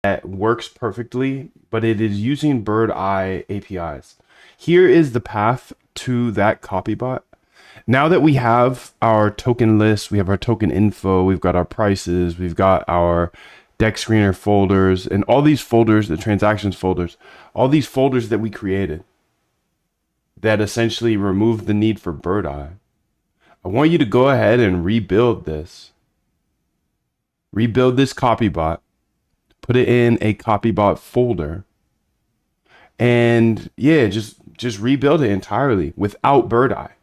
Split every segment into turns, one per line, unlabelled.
that works perfectly, but it is using Bird Eye APIs. Here is the path to that copybot. Now that we have our token list, we have our token info, we've got our prices, we've got our deck screener folders, and all these folders, the transactions folders, all these folders that we created that essentially remove the need for Bird Eye. I want you to go ahead and rebuild this. Rebuild this copybot, put it in a copybot folder, and yeah, just rebuild it entirely without Bird Eye.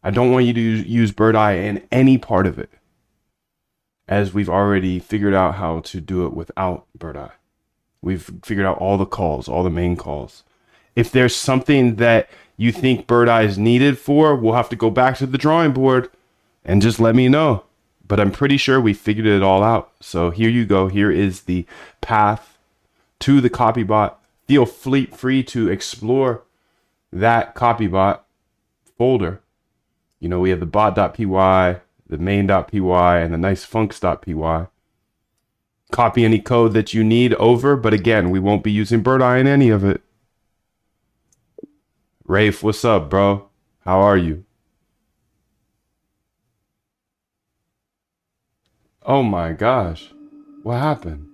I don't want you to use Bird Eye in any part of it, as we've already figured out how to do it without Bird Eye. We've figured out all the calls, all the main calls. If there's something that you think Bird Eye is needed for, we'll have to go back to the drawing board and just let me know. But I'm pretty sure we figured it all out. So here you go. Here is the path to the copybot. Feel free to explore that copybot folder. You know, we have the bot.py, the main.py, and the nice funks.py. Copy any code that you need over, but again, we won't be using Bird Eye in any of it. Rafe, what's up, bro? How are you? Oh my gosh. What happened?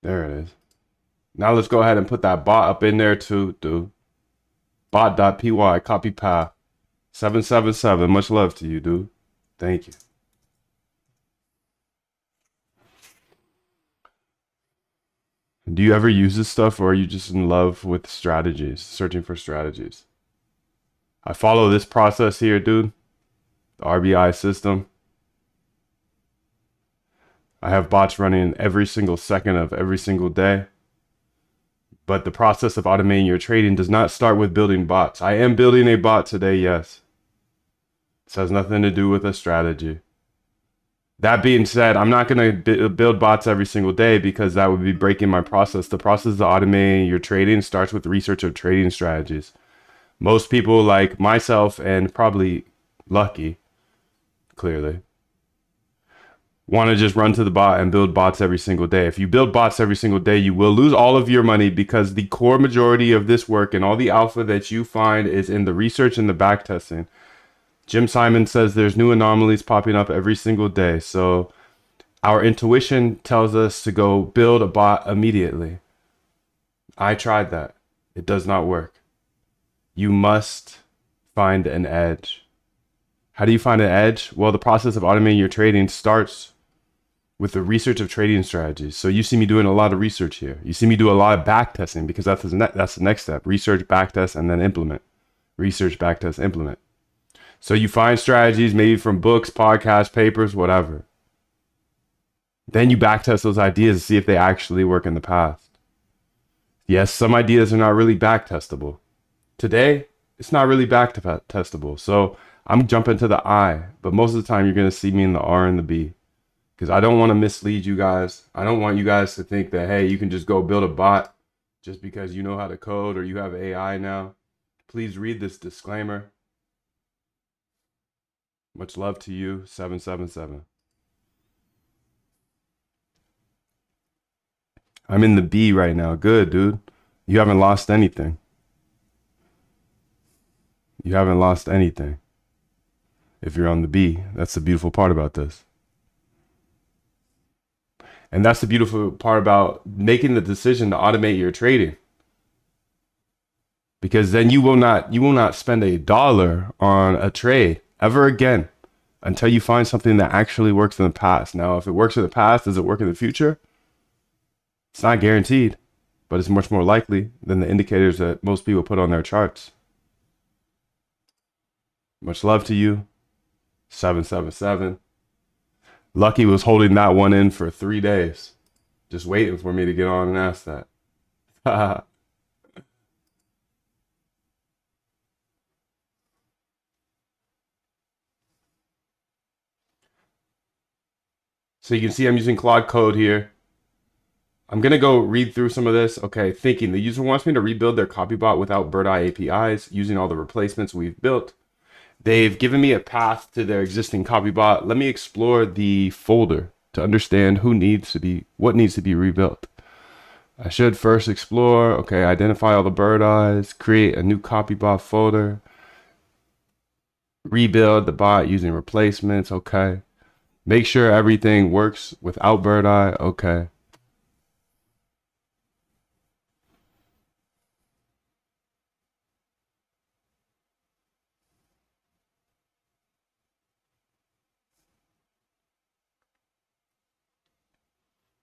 There it is. Now let's go ahead and put that bot up in there too, dude. Bot.py, copy path. 777. Much love to you, dude. Thank you. Do you ever use this stuff, or are you just in love with strategies, searching for strategies? I follow this process here, dude. The RBI system. I have bots running every single second of every single day. But the process of automating your trading does not start with building bots. I am building a bot today, yes. This has nothing to do with a strategy. That being said, I'm not going to build bots every single day because that would be breaking my process. The process of automating your trading starts with research of trading strategies. Most people like myself and probably Lucky, clearly, want to just run to the bot and build bots every single day. If you build bots every single day, you will lose all of your money because the core majority of this work and all the alpha that you find is in the research and the backtesting. Jim Simon says there's new anomalies popping up every single day. So our intuition tells us to go build a bot immediately. I tried that. It does not work. You must find an edge. How do you find an edge? Well, the process of automating your trading starts with the research of trading strategies. So you see me doing a lot of research here. You see me do a lot of back testing because that's the next step. Research, back test, and then implement. Research, back test, implement. So you find strategies maybe from books, podcasts, papers, whatever. Then you back test those ideas to see if they actually work in the past. Yes, some ideas are not really back testable. Today, it's not really back testable. So I'm jumping to the I, but most of the time you're going to see me in the R and the B. Because I don't want to mislead you guys. I don't want you guys to think that, hey, you can just go build a bot just because you know how to code or you have AI now. Please read this disclaimer. Much love to you, 777. I'm in the B right now. Good, dude. You haven't lost anything. You haven't lost anything. If you're on the B, that's the beautiful part about this. And that's the beautiful part about making the decision to automate your trading. Because then you will not spend $1 on a trade ever again until you find something that actually works in the past. Now, if it works in the past, does it work in the future? It's not guaranteed, but it's much more likely than the indicators that most people put on their charts. Much love to you, 777. Lucky was holding that one in for 3 days, just waiting for me to get on and ask that. So you can see I'm using Claude Code here. I'm gonna go read through some of this. Okay, thinking the user wants me to rebuild their copybot without Birdeye APIs using all the replacements we've built. They've given me a path to their existing copybot. Let me explore the folder to understand what needs to be rebuilt. I should first explore, okay, identify all the bird eyes, create a new copybot folder, rebuild the bot using replacements, okay. Make sure everything works without Birdeye, okay.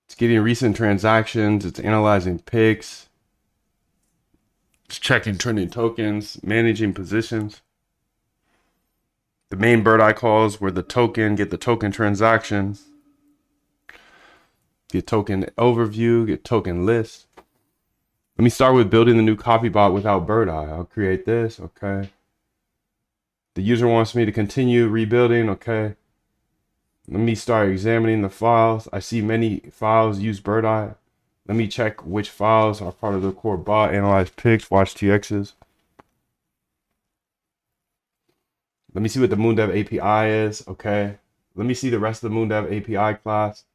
It's getting recent transactions, it's analyzing picks, it's checking trending tokens, managing positions. The main Birdeye calls were the token, get the token transaction, get token overview, get token list. Let me start with building the new copybot without Birdeye. I'll create this, okay. The user wants me to continue rebuilding, okay. Let me start examining the files. I see many files use Birdeye. Let me check which files are part of the core bot, analyze picks, watch TXs. Let me see what the MoonDev API is, okay. Let me see the rest of the MoonDev API class.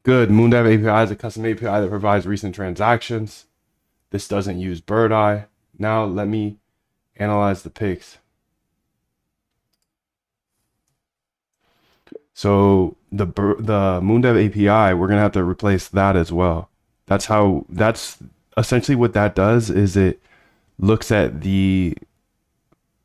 Good, MoonDev API is a custom API that provides recent transactions. This doesn't use Birdeye. Now let me analyze the picks. So the MoonDev API, we're gonna have to replace that as well. That's essentially what that does is it looks at the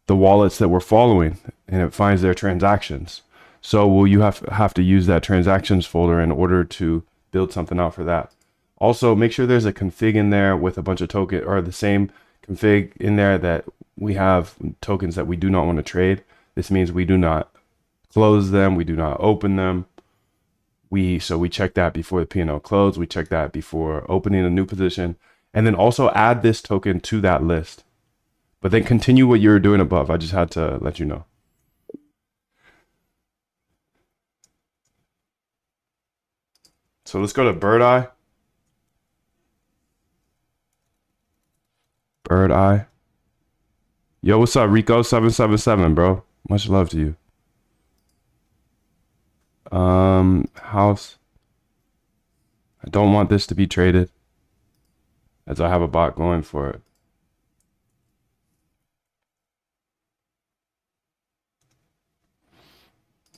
wallets that we're following and it finds their transactions. So will you have to use that transactions folder in order to build something out for that. Also, make sure there's a config in there with a bunch of token or the same config in there that we have tokens that we do not want to trade. This means we do not close them, we do not open them. So we check that before the P&L close, we check that before opening a new position, and then also add this token to that list. But then continue what you're doing above. I just had to let you know. So let's go to Birdeye. Birdeye. Yo, what's up, Rico777, bro? Much love to you. House. I don't want this to be traded as I have a bot going for it.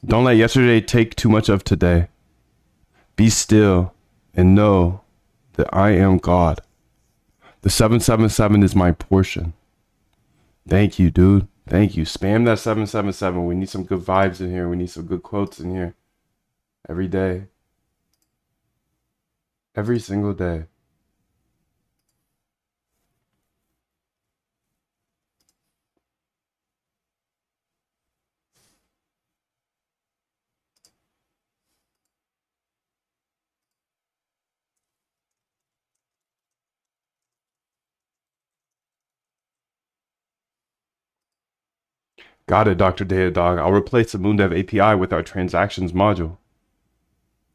Don't let yesterday take too much of today. Be still and know that I am God. The 777 is my portion. Thank you, dude. Thank you. Spam that 777. We need some good vibes in here. We need some good quotes in here. Every day. Every single day. Got it, Dr. Datadog. I'll replace the MoonDev API with our transactions module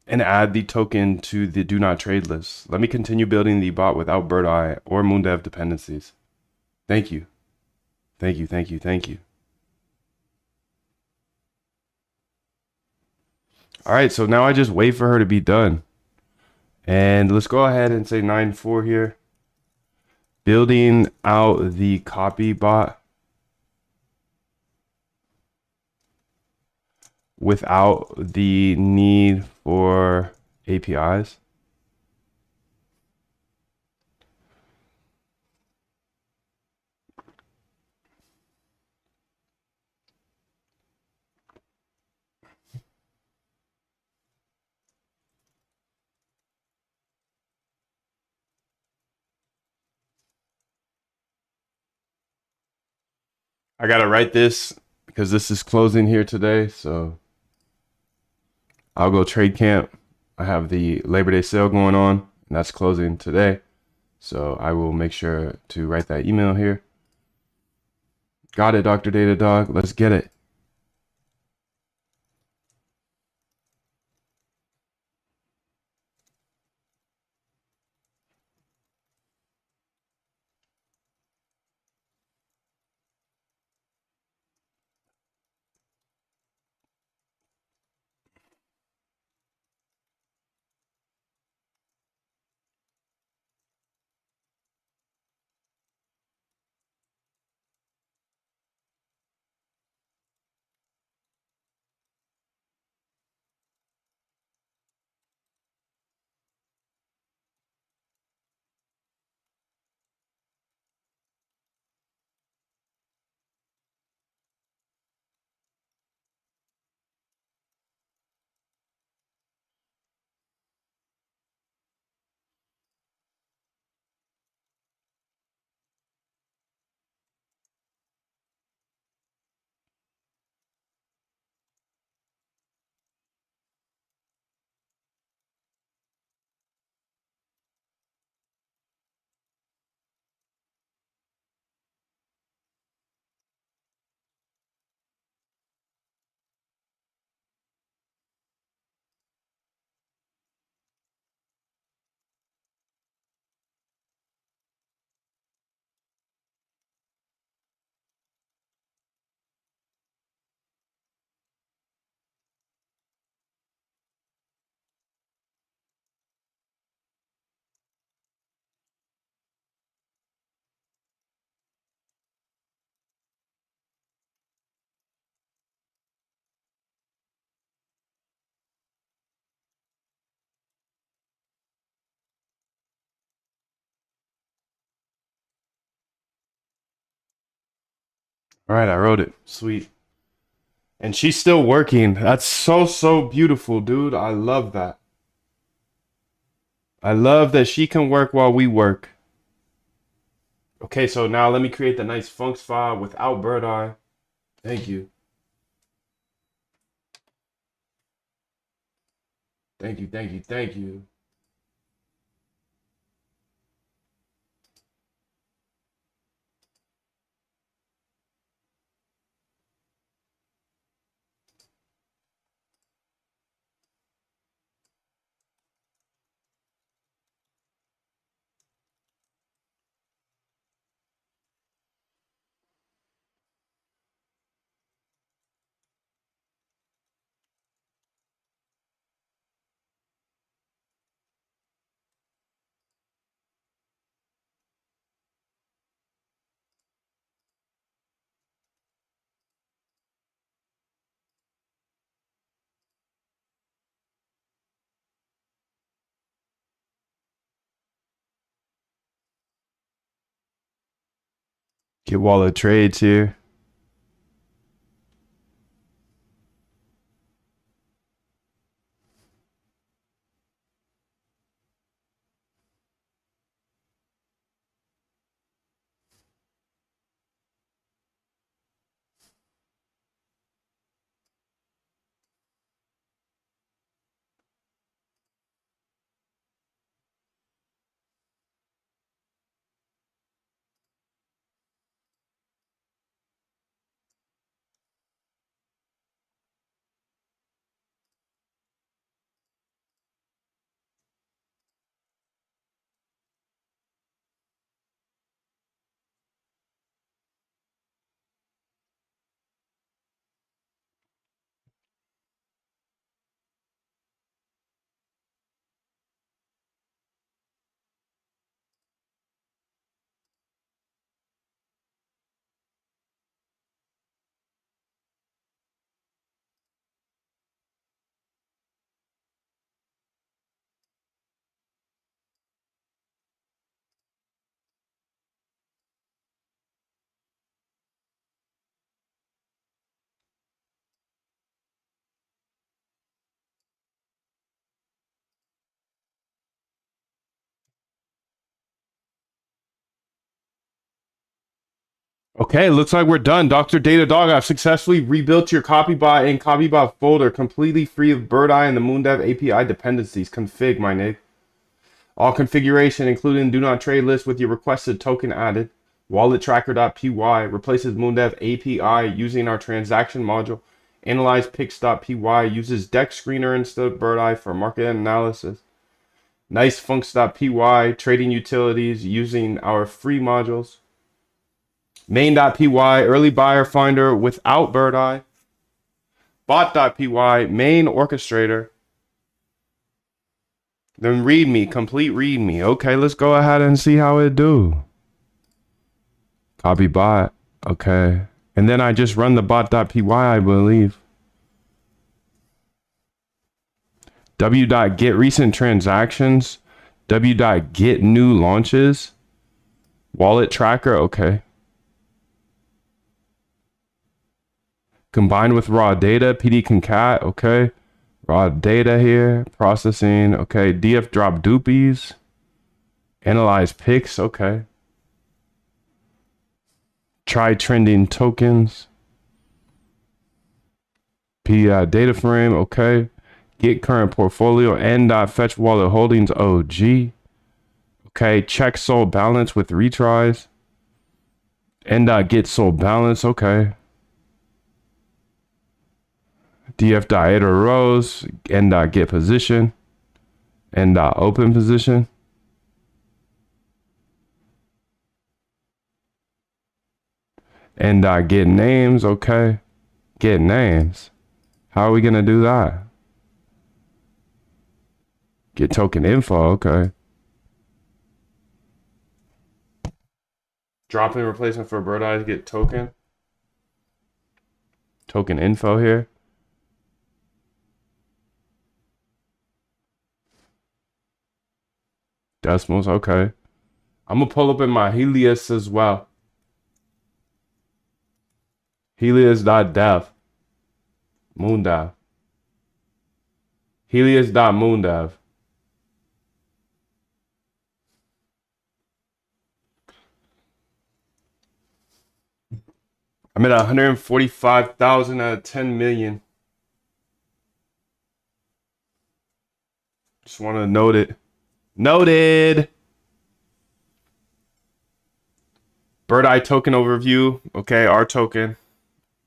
and add the token to the do not trade list. Let me continue building the bot without Birdeye or MoonDev dependencies. Thank you. Thank you, thank you, thank you. All right, so now I just wait for her to be done. And let's go ahead and say 9.4 here. Building out the copy bot without the need for APIs. I gotta write this because this is closing here today, so I'll go trade camp. I have the Labor Day sale going on, and that's closing today. So I will make sure to write that email here. Got it, Dr. Datadog. Let's get it. All right, I wrote it. Sweet. And she's still working. That's so beautiful, dude. I love that. I love that she can work while we work. Okay, so now let me create the nice funks file without bird eye. Thank you. Thank you, thank you, thank you. Get wallet trades here. Okay, looks like we're done. Dr. Datadog, I've successfully rebuilt your Copybot and Copybot folder completely free of Bird Eye and the MoonDev API dependencies. Config, my nig. All configuration, including do not trade list with your requested token added. WalletTracker.py replaces MoonDev API using our transaction module. AnalyzePix.py uses Dex Screener instead of Bird Eye for market analysis. NiceFunks.py trading utilities using our free modules. Main.py early buyer finder without Bird Eye. Bot.py main orchestrator. Then readme, complete readme. Okay, let's go ahead and see how it do. Copy bot. Okay. And then I just run the bot.py, I believe. W.get recent transactions. W.get new launches. Wallet tracker. Okay. Combined with raw data. PD concat. Okay. Raw data here. Processing. Okay. DF drop dupies. Analyze picks. Okay. Try trending tokens. PI data frame. Okay. Get current portfolio. N.fetch wallet holdings. OG. Okay. Check sold balance with retries. N.get sold balance. Okay. DF.iter rows. N.get position. N.open position. N.get names. Okay. Get names. How are we going to do that? Get token info. Okay. Drop in replacement for Bird Eye to get token. Token info here. Decimals. Okay. I'm going to pull up in my Helios as well. Helios.dev. Moondev. Helios.moondev. I'm at 145,000 out of 10 million. Just want to note it. Noted. Bird Eye token overview. Okay, our token.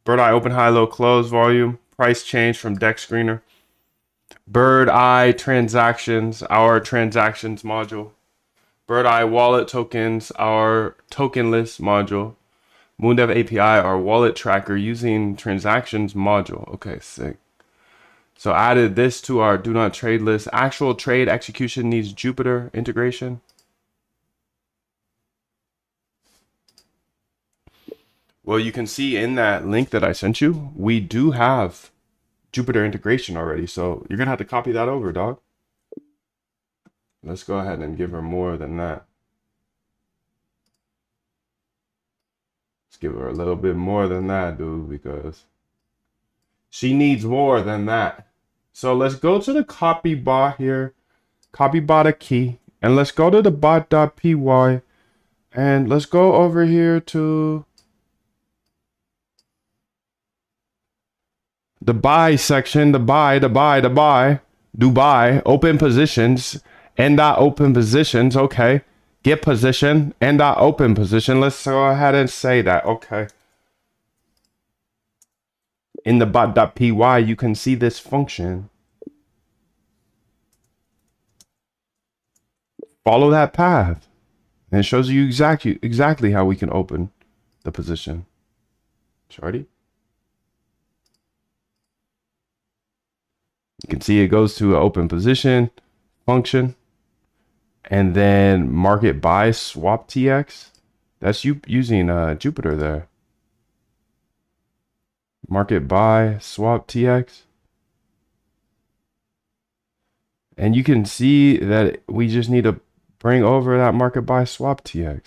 Bird Eye open, high, low, close, volume, price change from deck screener. Bird Eye transactions, our transactions module. Bird Eye wallet tokens, our token list module. Moondev API, our wallet tracker using transactions module. Okay, sick. So added this to our do not trade list. Actual trade execution needs Jupiter integration. Well, you can see in that link that I sent you, we do have Jupiter integration already. So you're going to have to copy that over, dog. Let's go ahead and give her more than that. Let's give her a little bit more than that, dude, because she needs more than that. So let's go to the copy bot here. Copy bot a key. And let's go to the bot.py. And let's go over here to the buy section, Dubai, open positions, open positions, okay. Get position, open position. Let's go ahead and say that, okay. In the bot.py, you can see this function. Follow that path. And it shows you exactly how we can open the position. Shorty. You can see it goes to an open position function. And then market buy swap TX. That's you using Jupiter there. Market buy swap TX. And you can see that we just need to bring over that market buy swap TX.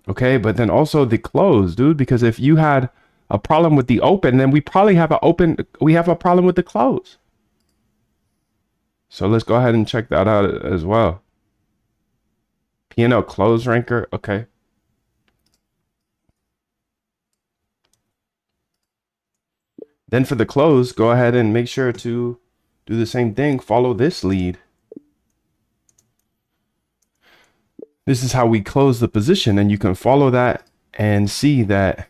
Okay, but then also the close, dude, because if you had a problem with the open, then we probably have a problem with the close. So let's go ahead and check that out as well. P&L close ranker, okay. Then for the close, go ahead and make sure to do the same thing. Follow this lead. This is how we close the position, and you can follow that and see that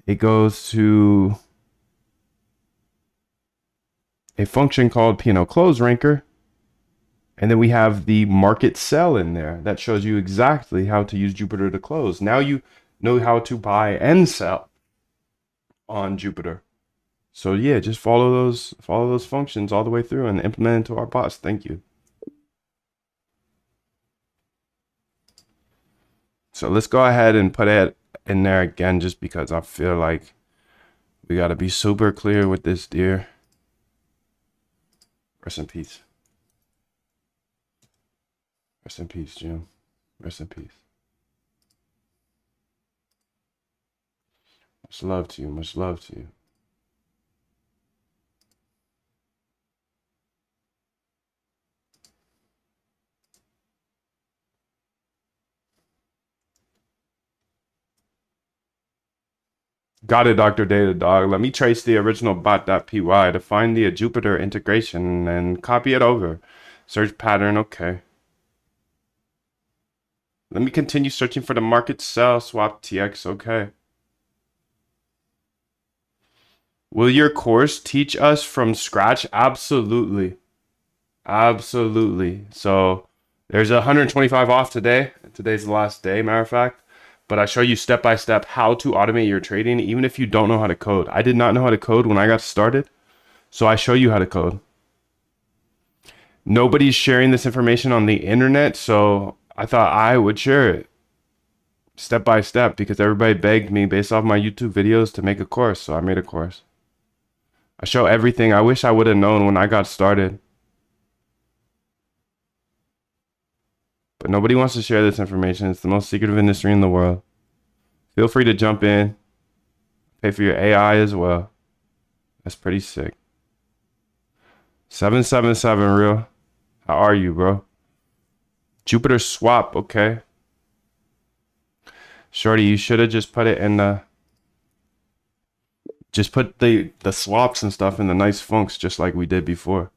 it goes to a function called P&L close ranker. And then we have the market sell in there that shows you exactly how to use Jupiter to close. Now you know how to buy and sell on Jupiter. So yeah, just follow those functions all the way through and implement into our bots. Thank you. So let's go ahead and put it in there again, just because I feel like we got to be super clear with this, dear. Rest in peace. Rest in peace, Jim. Rest in peace. Much love to you. Much love to you. Got it, Dr. Data Dog. Let me trace the original bot.py to find the Jupiter integration and copy it over. Search pattern, okay. Let me continue searching for the market sell swap TX, okay. Will your course teach us from scratch? Absolutely. Absolutely. So there's 125 off today. Today's the last day, matter of fact. But I show you step by step how to automate your trading, even if you don't know how to code. I did not know how to code when I got started, so I show you how to code. Nobody's sharing this information on the internet, so I thought I would share it step by step because everybody begged me based off my YouTube videos to make a course, so I made a course. I show everything. I wish I would have known when I got started. But nobody wants to share this information. It's the most secretive industry in the world. Feel free to jump in. Pay for your AI as well. That's pretty sick. 777 real. How are you, bro? Jupiter swap, okay. Shorty, you should have just put it in the just put the swaps and stuff in the nice funks just like we did before.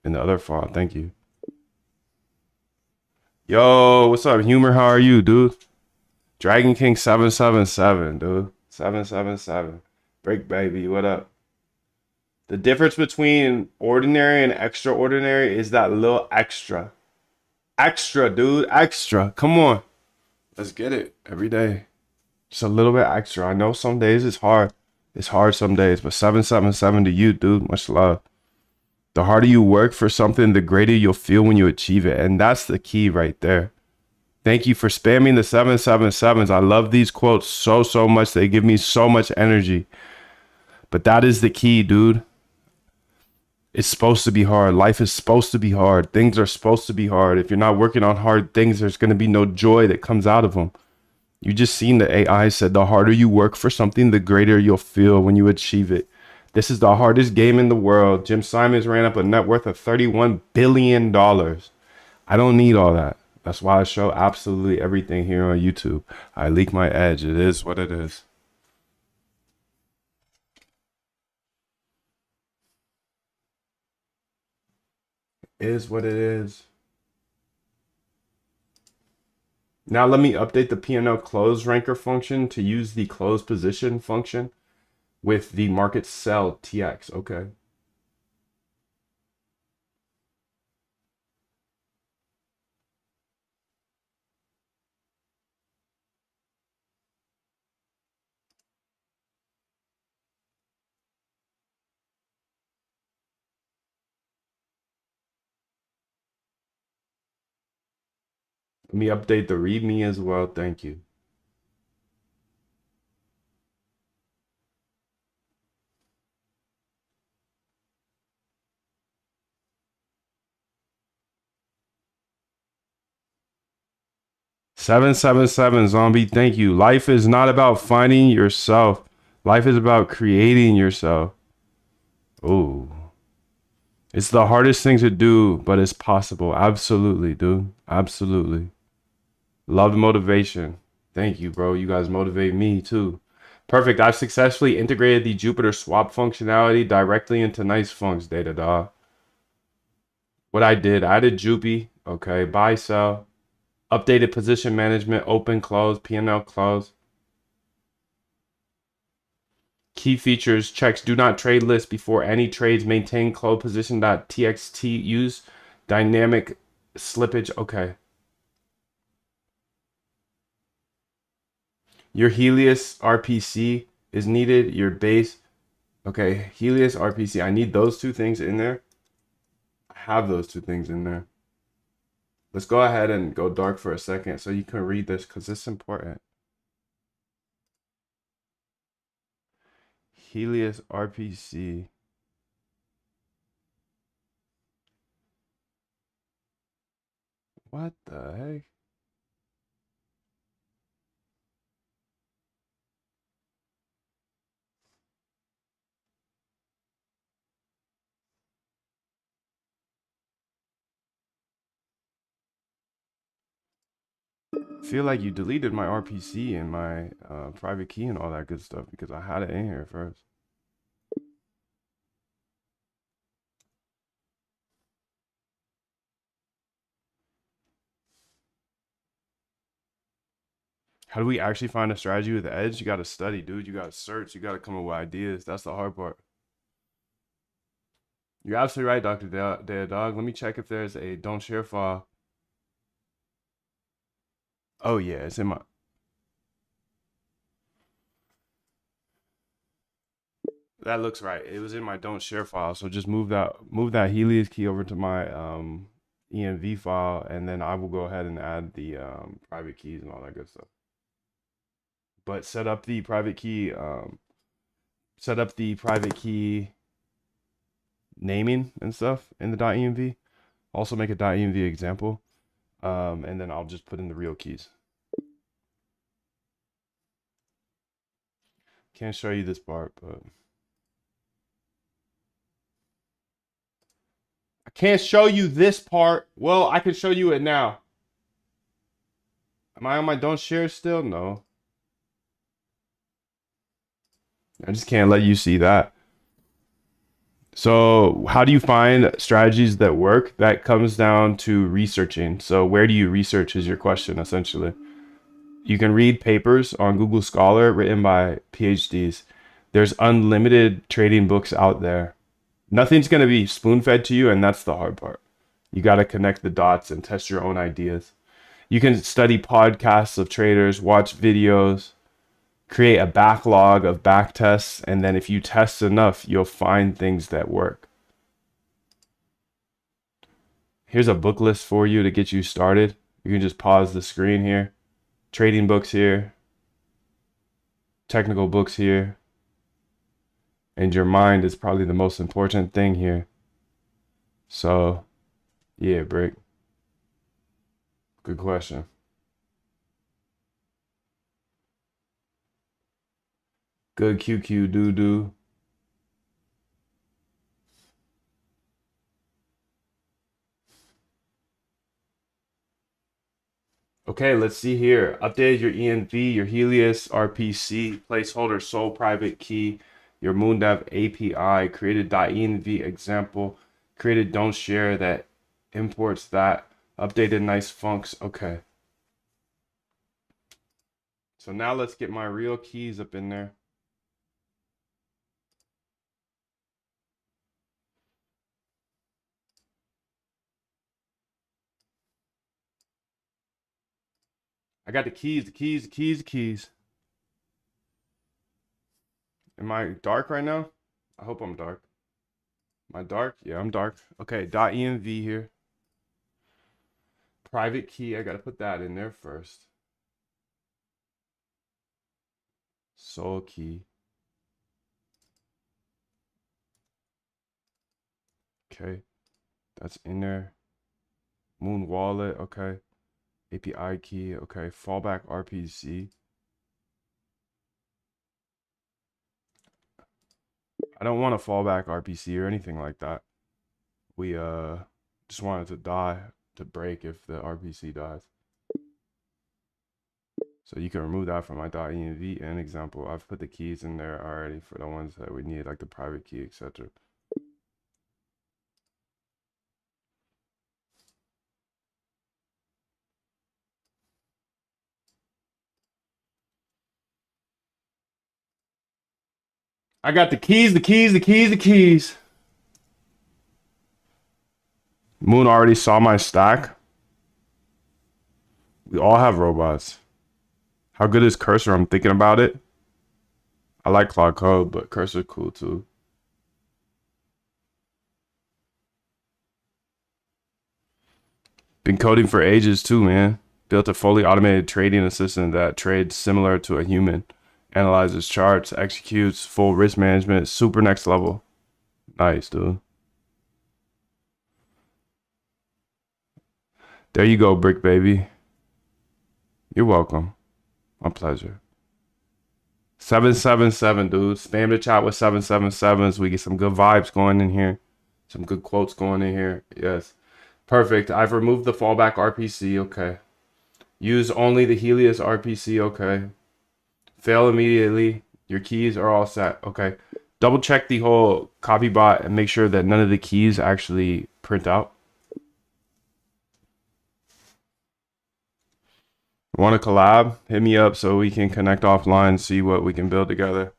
In the other file, thank you. Yo, what's up, Humor? How are you, dude? Dragon King 777, dude. 777. Break baby, what up? The difference between ordinary and extraordinary is that little extra. Extra, dude. Extra. Come on. Let's get it every day. Just a little bit extra. I know some days it's hard. It's hard some days, but 777 to you, dude. Much love. The harder you work for something, the greater you'll feel when you achieve it. And that's the key right there. Thank you for spamming the 777s. I love these quotes so much. They give me so much energy. But that is the key, dude. It's supposed to be hard. Life is supposed to be hard. Things are supposed to be hard. If you're not working on hard things, there's going to be no joy that comes out of them. You just seen the AI said the harder you work for something, the greater you'll feel when you achieve it. This is the hardest game in the world. Jim Simons ran up a net worth of $31 billion. I don't need all that. That's why I show absolutely everything here on YouTube. I leak my edge. It is what it is. It is what it is. Now let me update the P&L close ranker function to use the close position function with the market sell TX. Okay. Let me update the README as well. Thank you. Seven seven seven zombie. Thank you. Life is not about finding yourself. Life is about creating yourself. Oh, it's the hardest thing to do, but it's possible. Absolutely, dude. Absolutely. Love the motivation. Thank you, bro. You guys motivate me too. Perfect. I've successfully integrated the Jupiter swap functionality directly into Nice Funks, Datadog. What I did Jupy. Okay. Buy, sell. Updated position management, open, close, P&L close. Key features, checks do not trade list before any trades, maintain close position.txt, use dynamic slippage. Okay. Your Helios RPC is needed, your base. Okay, Helios RPC. I need those two things in there. I have those two things in there. Let's go ahead and go dark for a second so you can read this because it's important. Helios RPC. What the heck? I feel like you deleted my RPC and my private key and all that good stuff because I had it in here first. How do we actually find a strategy with the edge? You got to study, dude. You got to search. You got to come up with ideas. That's the hard part. You're absolutely right, Dr. Dog. Let me check if there's a don't share file. Oh, yeah, it's in my... That looks right. It was in my don't share file. So just move that Helios key over to my env file, and then I will go ahead and add the private keys and all that good stuff. But set up the private key naming and stuff in the .env. Also make a .env example, and then I'll just put in the real keys. Can't show you this part, but I can't show you this part. Well, I can show you it now. Am I on my don't share still? No. I just can't let you see that. So, how do you find strategies that work? That comes down to researching. So, where do you research is your question, essentially. You can read papers on Google Scholar written by PhDs. There's unlimited trading books out there. Nothing's going to be spoon fed to you, and that's the hard part. You got to connect the dots and test your own ideas. You can study podcasts of traders, watch videos, create a backlog of back tests, and then if you test enough, you'll find things that work. Here's a book list for you to get you started. You can just pause the screen here. Trading books here. Technical books here. And your mind is probably the most important thing here. So, yeah, Brick. Good question. Good QQ doo-doo. Okay, let's see here. Update your ENV, your Helios RPC, placeholder sole private key, your MoonDev API, created .env example, created don't share that imports that, updated nice funks. Okay. So now let's get my real keys up in there. I got the keys, the keys, the keys, the keys. Am I dark right now? I hope I'm dark. Am I dark? Yeah, I'm dark. Okay, .env here. Private key, I gotta put that in there first. Sole key. Okay, that's in there. Moon wallet, okay. API key, okay. Fallback RPC. I don't want a fallback RPC or anything like that. We just want it to die, to break if the RPC dies. So you can remove that from my .env and example. I've put the keys in there already for the ones that we need, like the private key, etc. I got the keys, the keys, the keys, the keys. Moon already saw my stack. We all have robots. How good is Cursor? I'm thinking about it. I like Claude Code, but Cursor cool too. Been coding for ages too, man. Built a fully automated trading assistant that trades similar to a human. Analyzes charts, executes full risk management, super next level. Nice, dude. There you go, Brick Baby. You're welcome. My pleasure. 777, dude. Spam the chat with 777s. We get some good vibes going in here. Some good quotes going in here. Yes. Perfect. I've removed the fallback RPC. Okay. Use only the Helios RPC. Okay. Fail immediately. Your keys are all set. Okay. Double check the whole copy bot and make sure that none of the keys actually print out. Want to collab? Hit me up so we can connect offline, see what we can build together.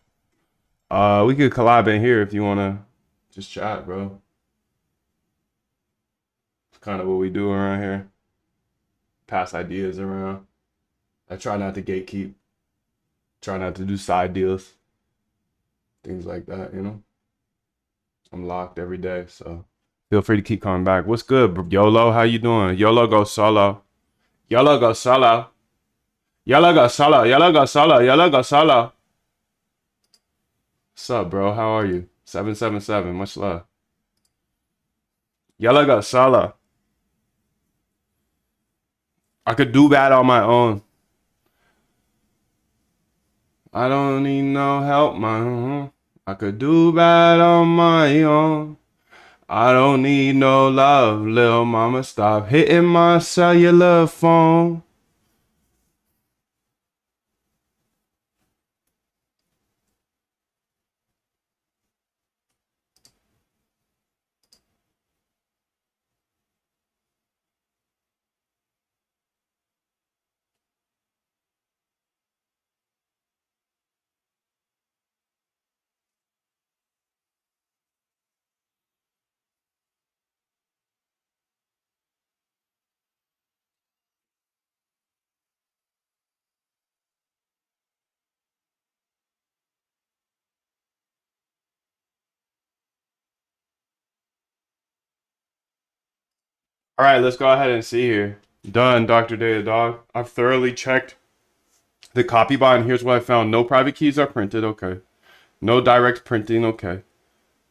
We could collab in here if you want to just chat, bro. It's kind of what we do around here. Pass ideas around. I try not to gatekeep. Try not to do side deals. Things like that, you know? I'm locked every day, so feel free to keep coming back. What's good, YOLO? How you doing? YOLO go solo. YOLO go solo. YOLO go solo. YOLO go solo. YOLO go solo. What's up, bro? How are you? 777. Much love. YOLO go solo. I could do bad on my own. I don't need no help, man. I could do bad on my own. I don't need no love, lil' mama. Stop hitting my cellular phone. All right, let's go ahead and see here. Done, Dr. Data Dog. I've thoroughly checked the copy bot, and here's what I found. No private keys are printed, okay. No direct printing, okay.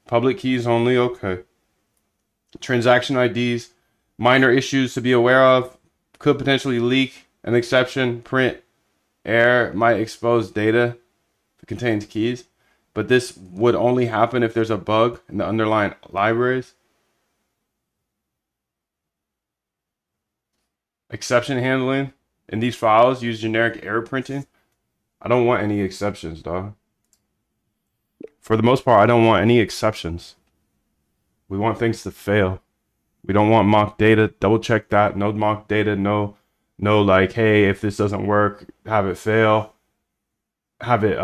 Public keys only, okay. Transaction IDs, minor issues to be aware of, could potentially leak, an exception, print, error, might expose data that contains keys. But this would only happen if there's a bug in the underlying libraries. Exception handling. In these files, use generic error printing. I don't want any exceptions, dog. For the most part, I don't want any exceptions. We want things to fail. We don't want mock data. Double check that. No mock data. No like, hey, if this doesn't work, have it fail. Have it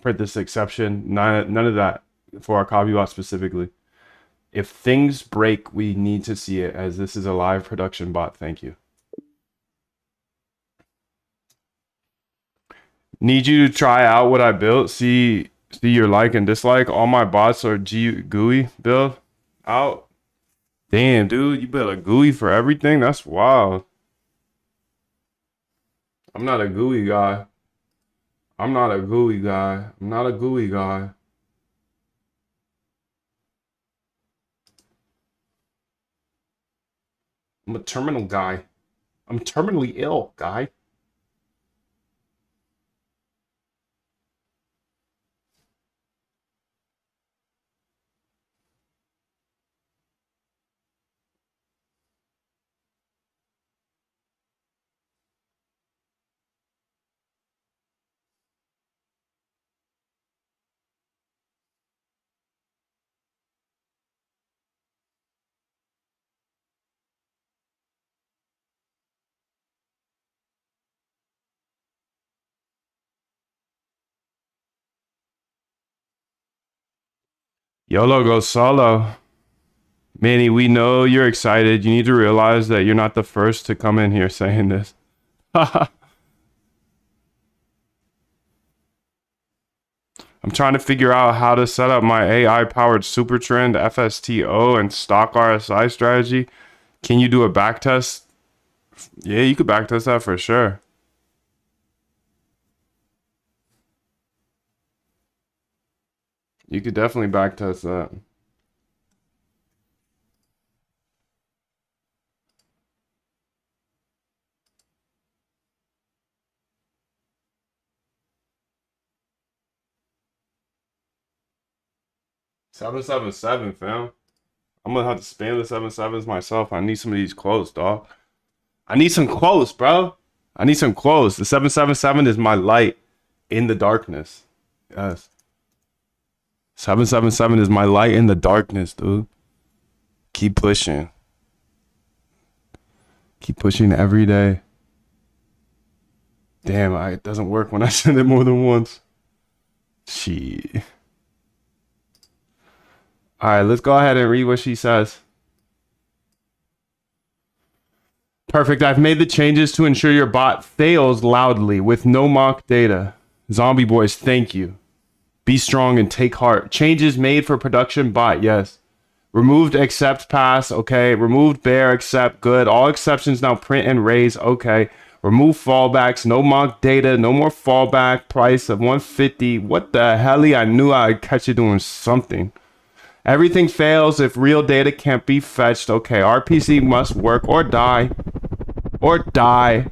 print this exception. None of that for our copy bot specifically. If things break, we need to see it, as this is a live production bot. Thank you. Need you to try out what I built. See your like and dislike. All my bots are GUI build out. Damn, dude, you built a GUI for everything? That's wild. I'm not a GUI guy. I'm not a GUI guy. I'm not a GUI guy. I'm a terminal guy. I'm terminally ill, guy. YOLO goes solo. Manny, we know you're excited. You need to realize that you're not the first to come in here saying this. I'm trying to figure out how to set up my AI-powered Supertrend FSTO and stock RSI strategy. Can you do a backtest? Yeah, you could backtest that for sure. You could definitely backtest that. Seven seven seven, fam. I'm gonna have to spam the 7.7s myself. I need some of these quotes, dog. I need some quotes, bro. I need some quotes. The 777 is my light in the darkness. Yes. 777 is my light in the darkness, dude. Keep pushing. Keep pushing every day. Damn, it doesn't work when I send it more than once. Shit. All right, let's go ahead and read what she says. Perfect. I've made the changes to ensure your bot fails loudly with no mock data. Zombie boys, thank you. Be strong and take heart. Changes made for production bot, yes. Removed accept pass, okay. Removed bear accept, good. All exceptions now print and raise, okay. Remove fallbacks, no mock data, no more fallback, price of 150. What the hell? I knew I'd catch you doing something. Everything fails if real data can't be fetched. Okay, RPC must work or die. or die.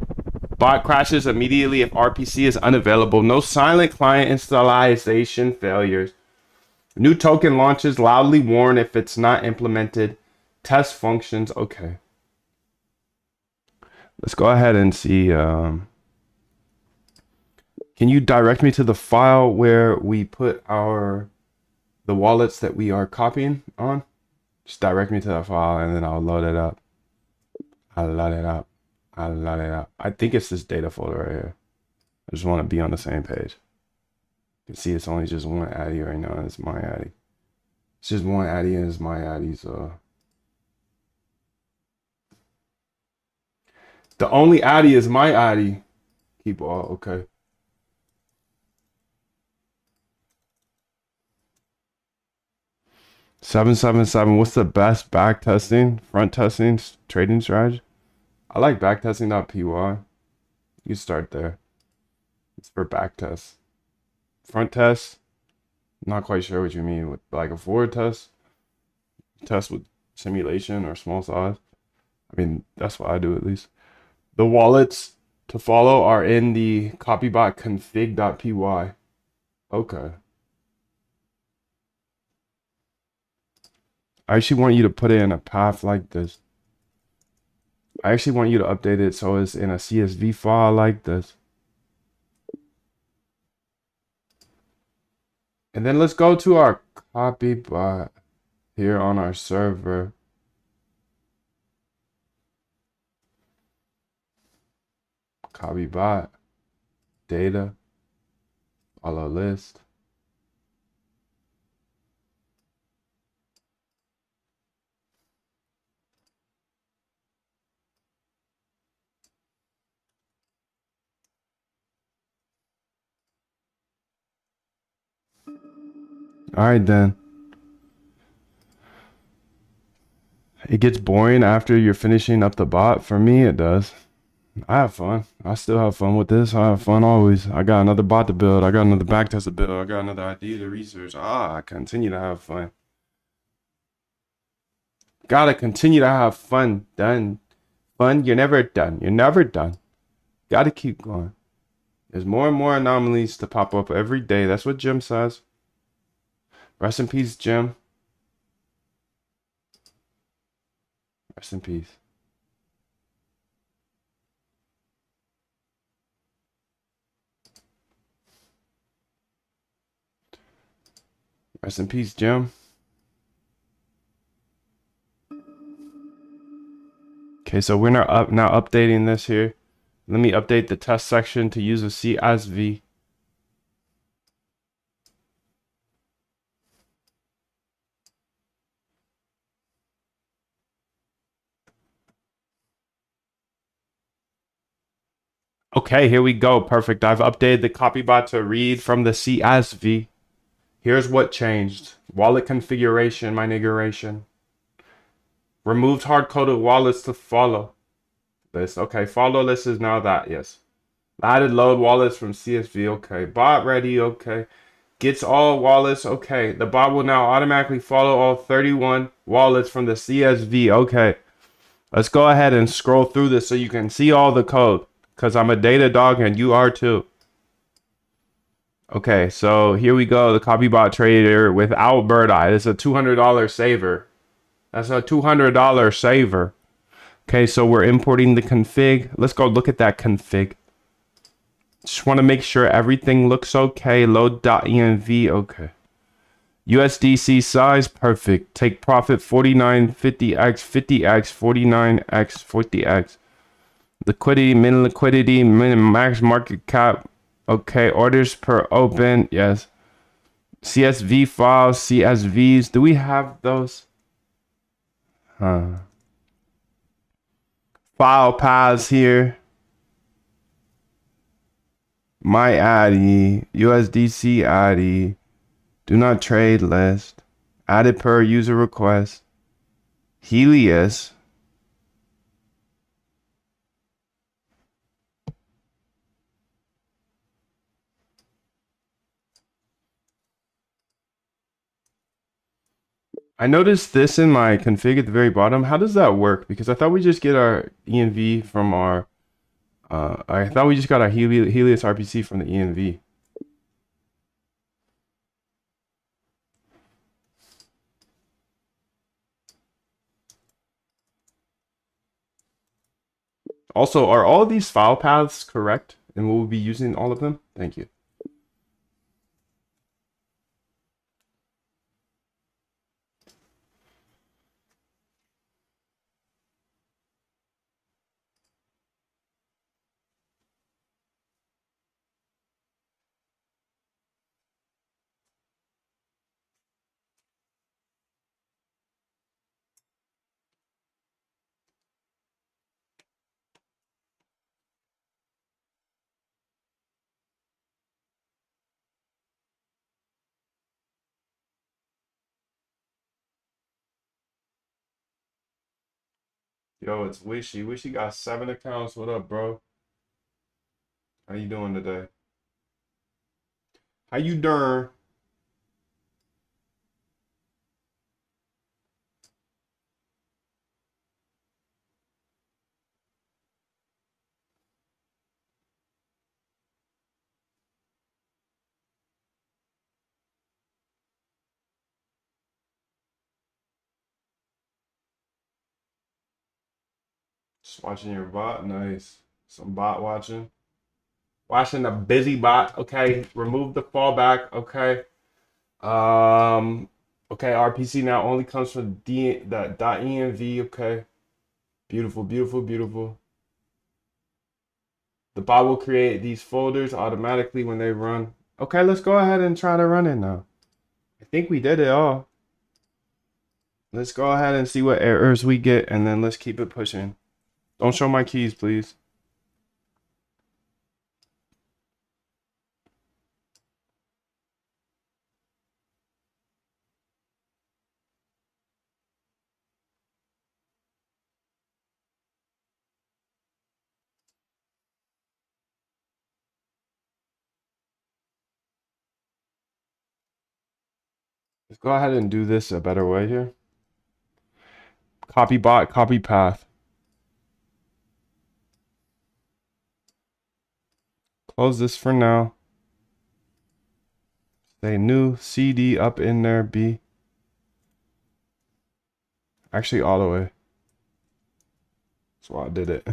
Bot crashes immediately if RPC is unavailable. No silent client installation failures. New token launches loudly warn if it's not implemented. Test functions. Okay. Let's go ahead and see. Can you direct me to the file where we put the wallets that we are copying on? Just direct me to that file and then I'll load it up. I'll load it up. I'll load it up. I think it's this data folder right here. I just want to be on the same page. You can see it's only just one Addy right now, and it's my Addy. It's just one Addy and it's my Addy, so. The only Addy is my Addy. Keep all, okay. $777. What's the best back testing, front testing, trading strategy? I like backtesting.py. You start there. It's for back tests. Front test, not quite sure what you mean with like a forward test. Test with simulation or small size. I mean, that's what I do at least. The wallets to follow are in the copybot config.py. Okay. I actually want you to put it in a path like this. I actually want you to update it so it's in a CSV file like this. And then let's go to our copybot here on our server. Copybot, data, follow list. All right, then. It gets boring after you're finishing up the bot. For me, it does. I have fun. I still have fun with this. I have fun always. I got another bot to build. I got another backtest to build. I got another idea to research. I continue to have fun. Gotta continue to have fun. Done. Fun, you're never done. You're never done. Gotta keep going. There's more and more anomalies to pop up every day. That's what Jim says. Rest in peace, Jim. Rest in peace. Rest in peace, Jim. Okay, so we're now updating this here. Let me update the test section to use a CSV. Okay, here we go. Perfect. I've updated the copybot to read from the CSV. Here's what changed. Wallet configuration, my niggeration. Removed hard-coded wallets to follow list. Okay, follow list is now that, yes. Added load wallets from CSV, okay. Bot ready, okay. Gets all wallets, okay. The bot will now automatically follow all 31 wallets from the CSV, okay. Let's go ahead and scroll through this so you can see all the code, because I'm a data dog and you are too. Okay, so here we go. The copybot trader without Bird Eye. This is a $200 saver. That's a $200 saver. Okay, so we're importing the config. Let's go look at that config. Just want to make sure everything looks okay. Load.env, okay. USDC size, perfect. Take profit 49, 50x, 50x, 49x, 50x. Liquidity, min liquidity, min max market cap. Okay, orders per open, yes. CSV files, CSVs. Do we have those? File paths here. My Addy, USDC Addy. Do not trade list. Added per user request. Helios. I noticed this in my config at the very bottom. How does that work? Because I thought we just get our ENV from our, I thought we just got our Helios RPC from the ENV. Also, are all of these file paths correct? And will we be using all of them? Thank you. Yo, it's Wishy. Wishy got 7 accounts. What up, bro? How you doing today? How you doing? Just watching your bot. Nice. Some bot watching. Watching the busy bot. Okay. Remove the fallback. Okay. Um. Okay. RPC now only comes from the .env. Okay. Beautiful. Beautiful. Beautiful. The bot will create these folders automatically when they run. Okay. Let's go ahead and try to run it now. I think we did it all. Let's go ahead and see what errors we get, and then let's keep it pushing. Don't show my keys, please. Let's go ahead and do this a better way here. Copy bot, copy path. Close this for now. Say new CD up in there, B. Actually, all the way. That's why I did it.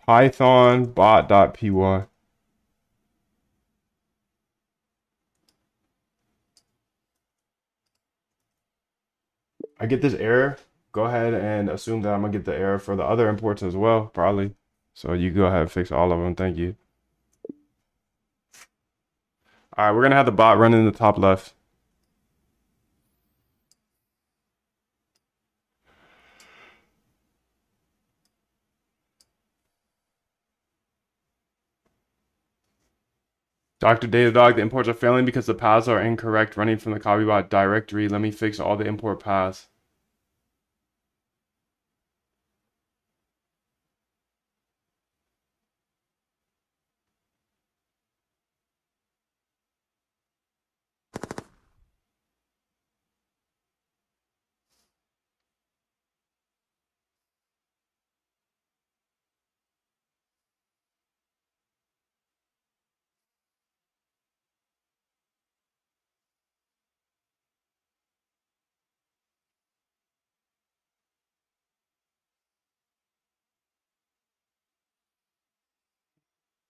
Python bot.py. I get this error. Go ahead and assume that I'm gonna get the error for the other imports as well, probably. So you go ahead and fix all of them. Thank you. All right, we're gonna have the bot run in the top left. Dr. Datadog, the imports are failing because the paths are incorrect running from the copybot directory. Let me fix all the import paths.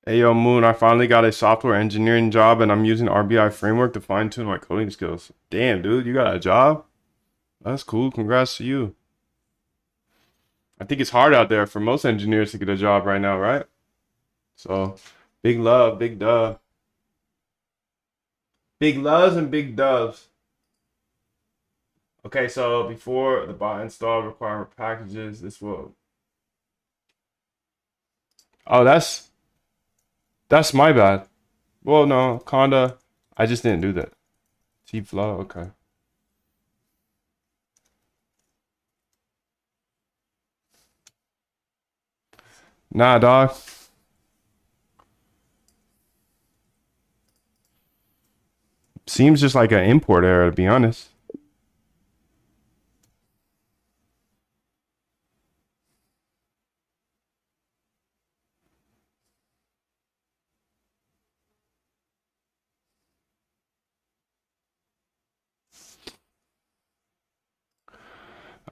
Hey yo, Moon, I finally got a software engineering job and I'm using RBI framework to fine tune my coding skills. Damn, dude, you got a job? That's cool. Congrats to you. I think it's hard out there for most engineers to get a job right now, right? So, big love, big dub. Big loves and big dubs. Okay, so before the bot install requirement packages, this will. Oh, that's my bad. Well, no, Conda, I just didn't do that. T-Flow, okay. Nah, dog. Seems just like an import error, to be honest.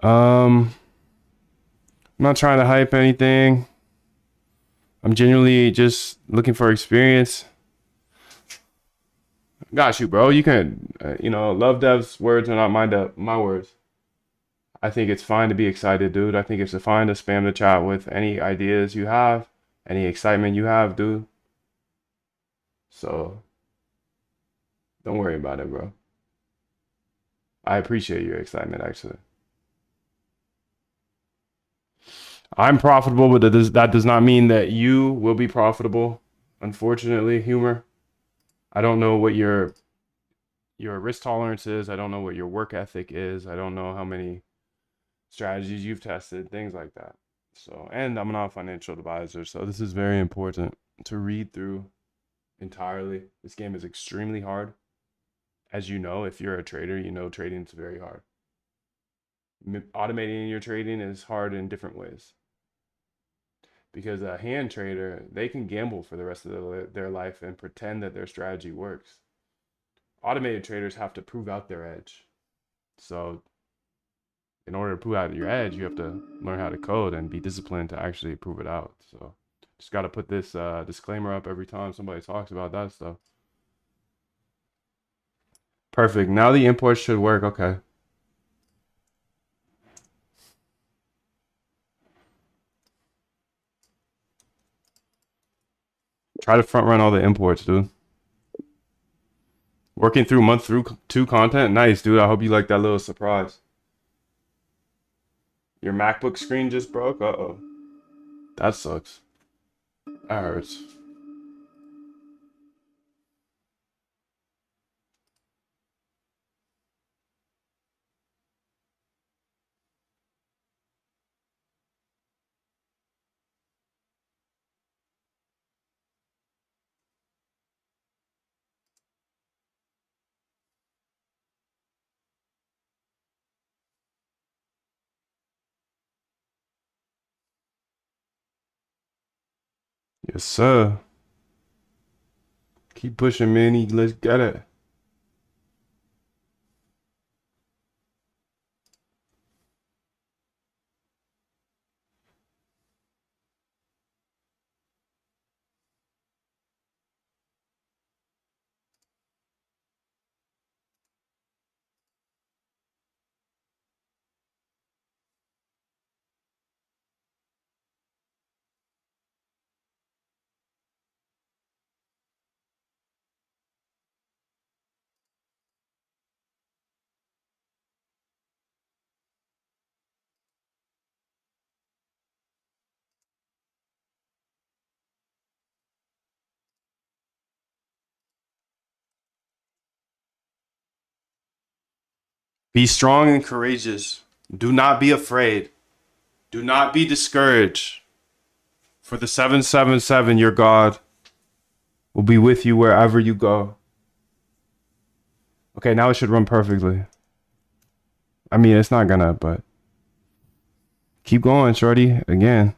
I'm not trying to hype anything. I'm genuinely just looking for experience. Got you, bro. You can, love dev's words are not my words. I think it's fine to be excited, dude. I think it's fine to spam the chat with any ideas you have, any excitement you have, dude. So don't worry about it, bro. I appreciate your excitement, actually. I'm profitable, but that does not mean that you will be profitable. Unfortunately, humor. I don't know what your risk tolerance is. I don't know what your work ethic is. I don't know how many strategies you've tested, things like that. So, and I'm not a financial advisor, so this is very important to read through entirely. This game is extremely hard. As you know, if you're a trader, you know trading is very hard. Automating your trading is hard in different ways because a hand trader, they can gamble for the rest of their life and pretend that their strategy works. Automated traders have to prove out their edge. So in order to prove out your edge, you have to learn how to code and be disciplined to actually prove it out. So just got to put this disclaimer up every time somebody talks about that stuff. Perfect. Now the import should work. Okay. Try to front run all the imports, dude. Working through month through two content. Nice, dude. I hope you like that little surprise. Your MacBook screen just broke. Uh-oh. That sucks. That hurts. Yes, sir. Keep pushing, Manny. Let's get it. Be strong and courageous. Do not be afraid. Do not be discouraged. For the 777, your God, will be with you wherever you go. Okay, now it should run perfectly. I mean, it's not gonna, but keep going, shorty. Again,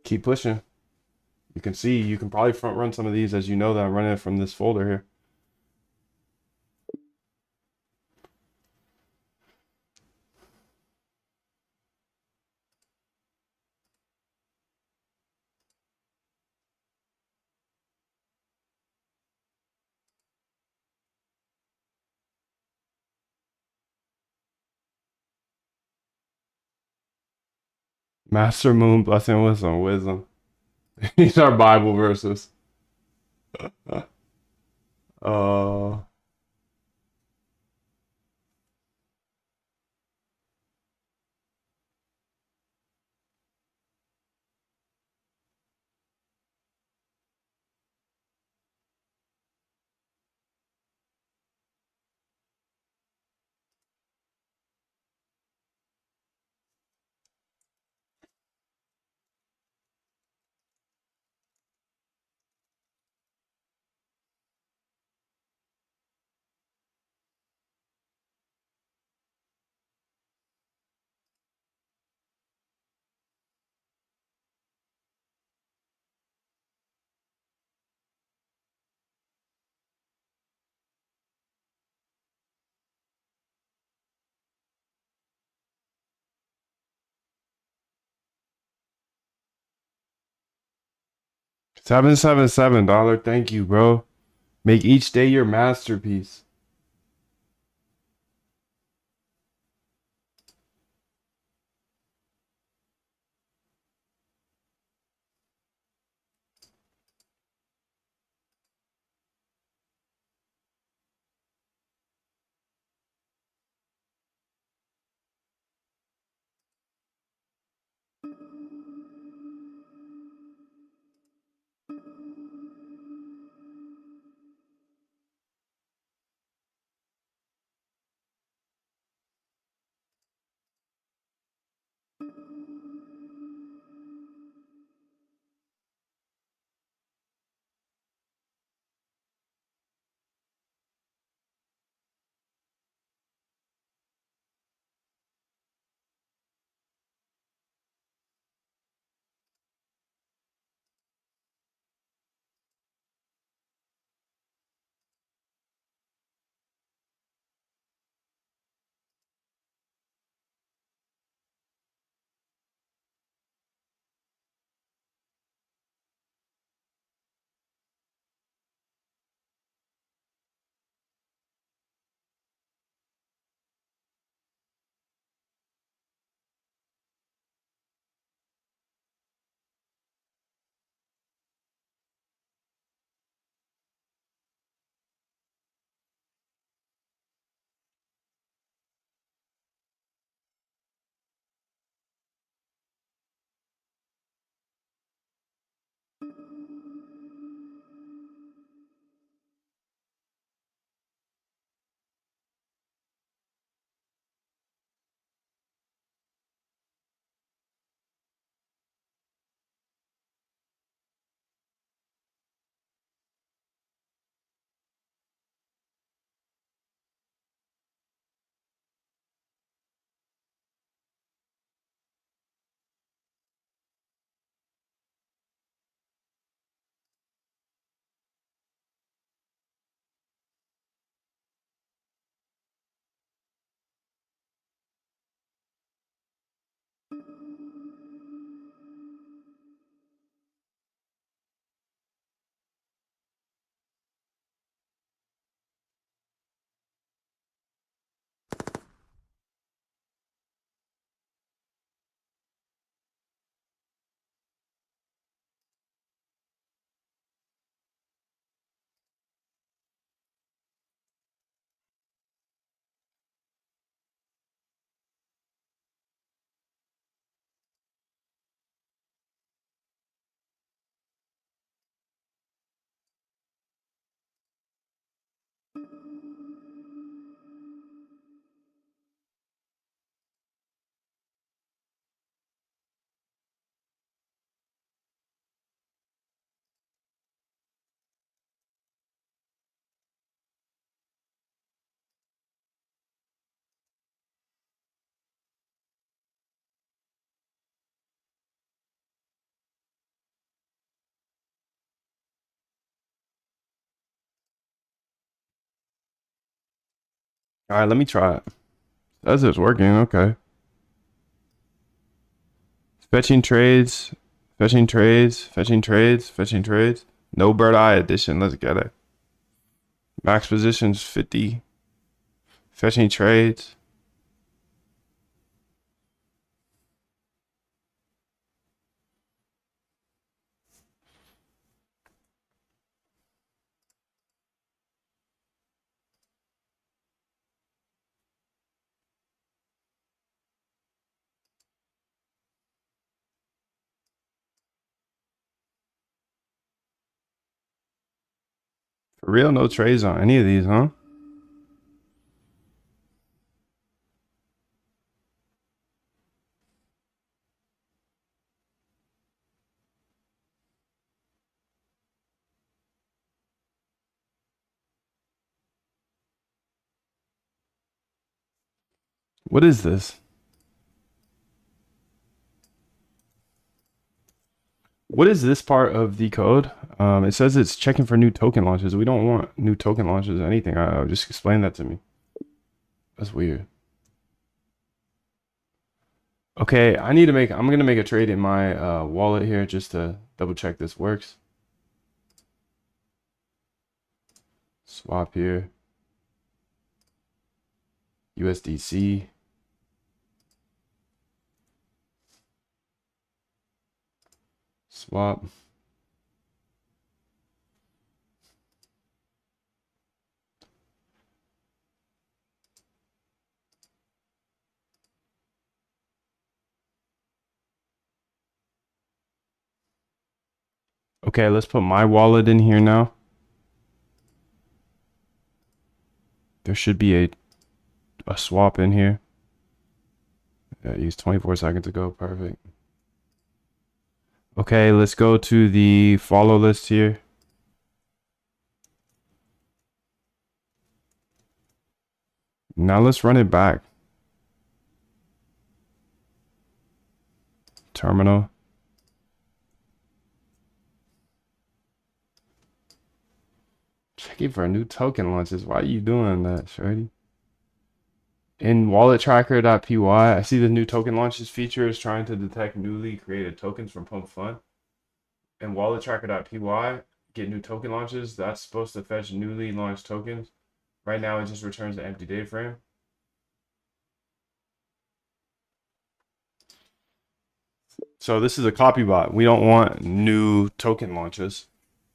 keep pushing. You can see, you can probably front run some of these as you know that I'm running it from this folder here. Master Moon, blessing, wisdom, wisdom. These are Bible verses. uh, $777. Thank you, bro. Make each day your masterpiece. All right, let me try it. Says it's working. Okay. Fetching trades, fetching trades, fetching trades, fetching trades. No bird eye edition. Let's get it. Max positions 50. Fetching trades. For real, no trades on any of these, huh? What is this? What is this part of the code? It says it's checking for new token launches. We don't want new token launches or anything. Just explain that to me. That's weird. Okay, I'm gonna make a trade in my wallet here just to double check this works. Swap here. USDC. Swap. Okay, let's put my wallet in here now. There should be a swap in here. Yeah, used 24 seconds ago. Perfect. Okay, let's go to the follow list here. Now let's run it back. Terminal. Checking for new token launches. Why are you doing that, shorty? In wallettracker.py, I see the new token launches feature is trying to detect newly created tokens from Pump Fund. In wallettracker.py, get new token launches. That's supposed to fetch newly launched tokens. Right now, it just returns the empty data frame. So this is a copy bot. We don't want new token launches.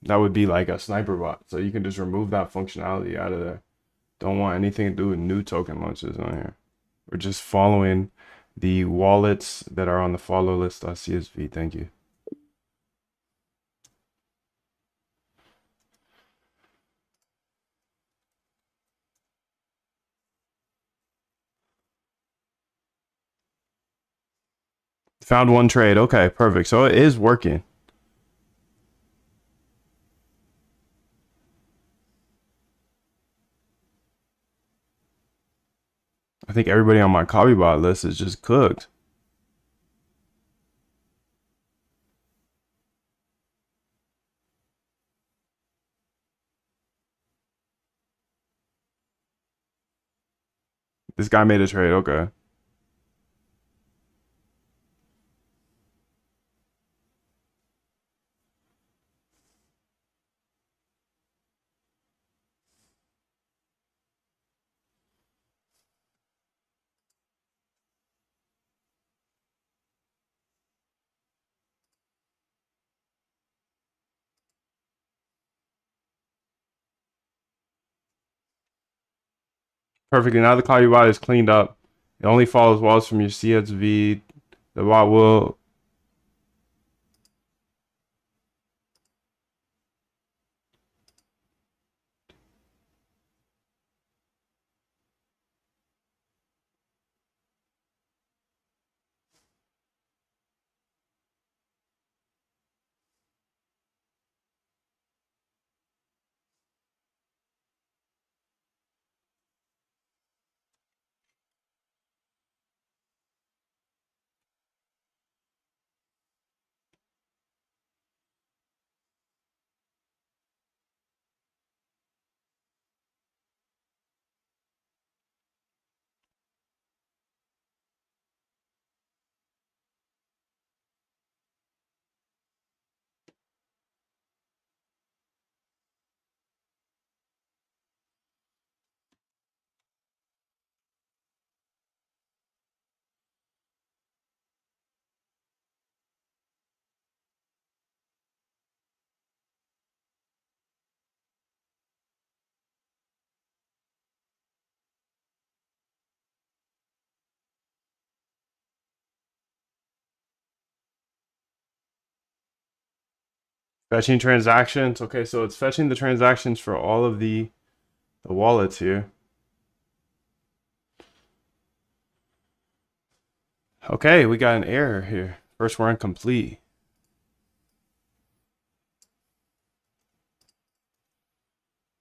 That would be like a sniper bot. So you can just remove that functionality out of there. Don't want anything to do with new token launches on here. We're just following the wallets that are on the follow list.csv. Thank you. Found one trade. Okay, perfect. So it is working. I think everybody on my copybot list is just cooked. This guy made a trade. Okay. Perfect. And now the copybot is cleaned up. It only follows walls from your CSV. The bot will fetching transactions. Okay, so it's fetching the transactions for all of the wallets here. Okay, we got an error here. First, we're incomplete.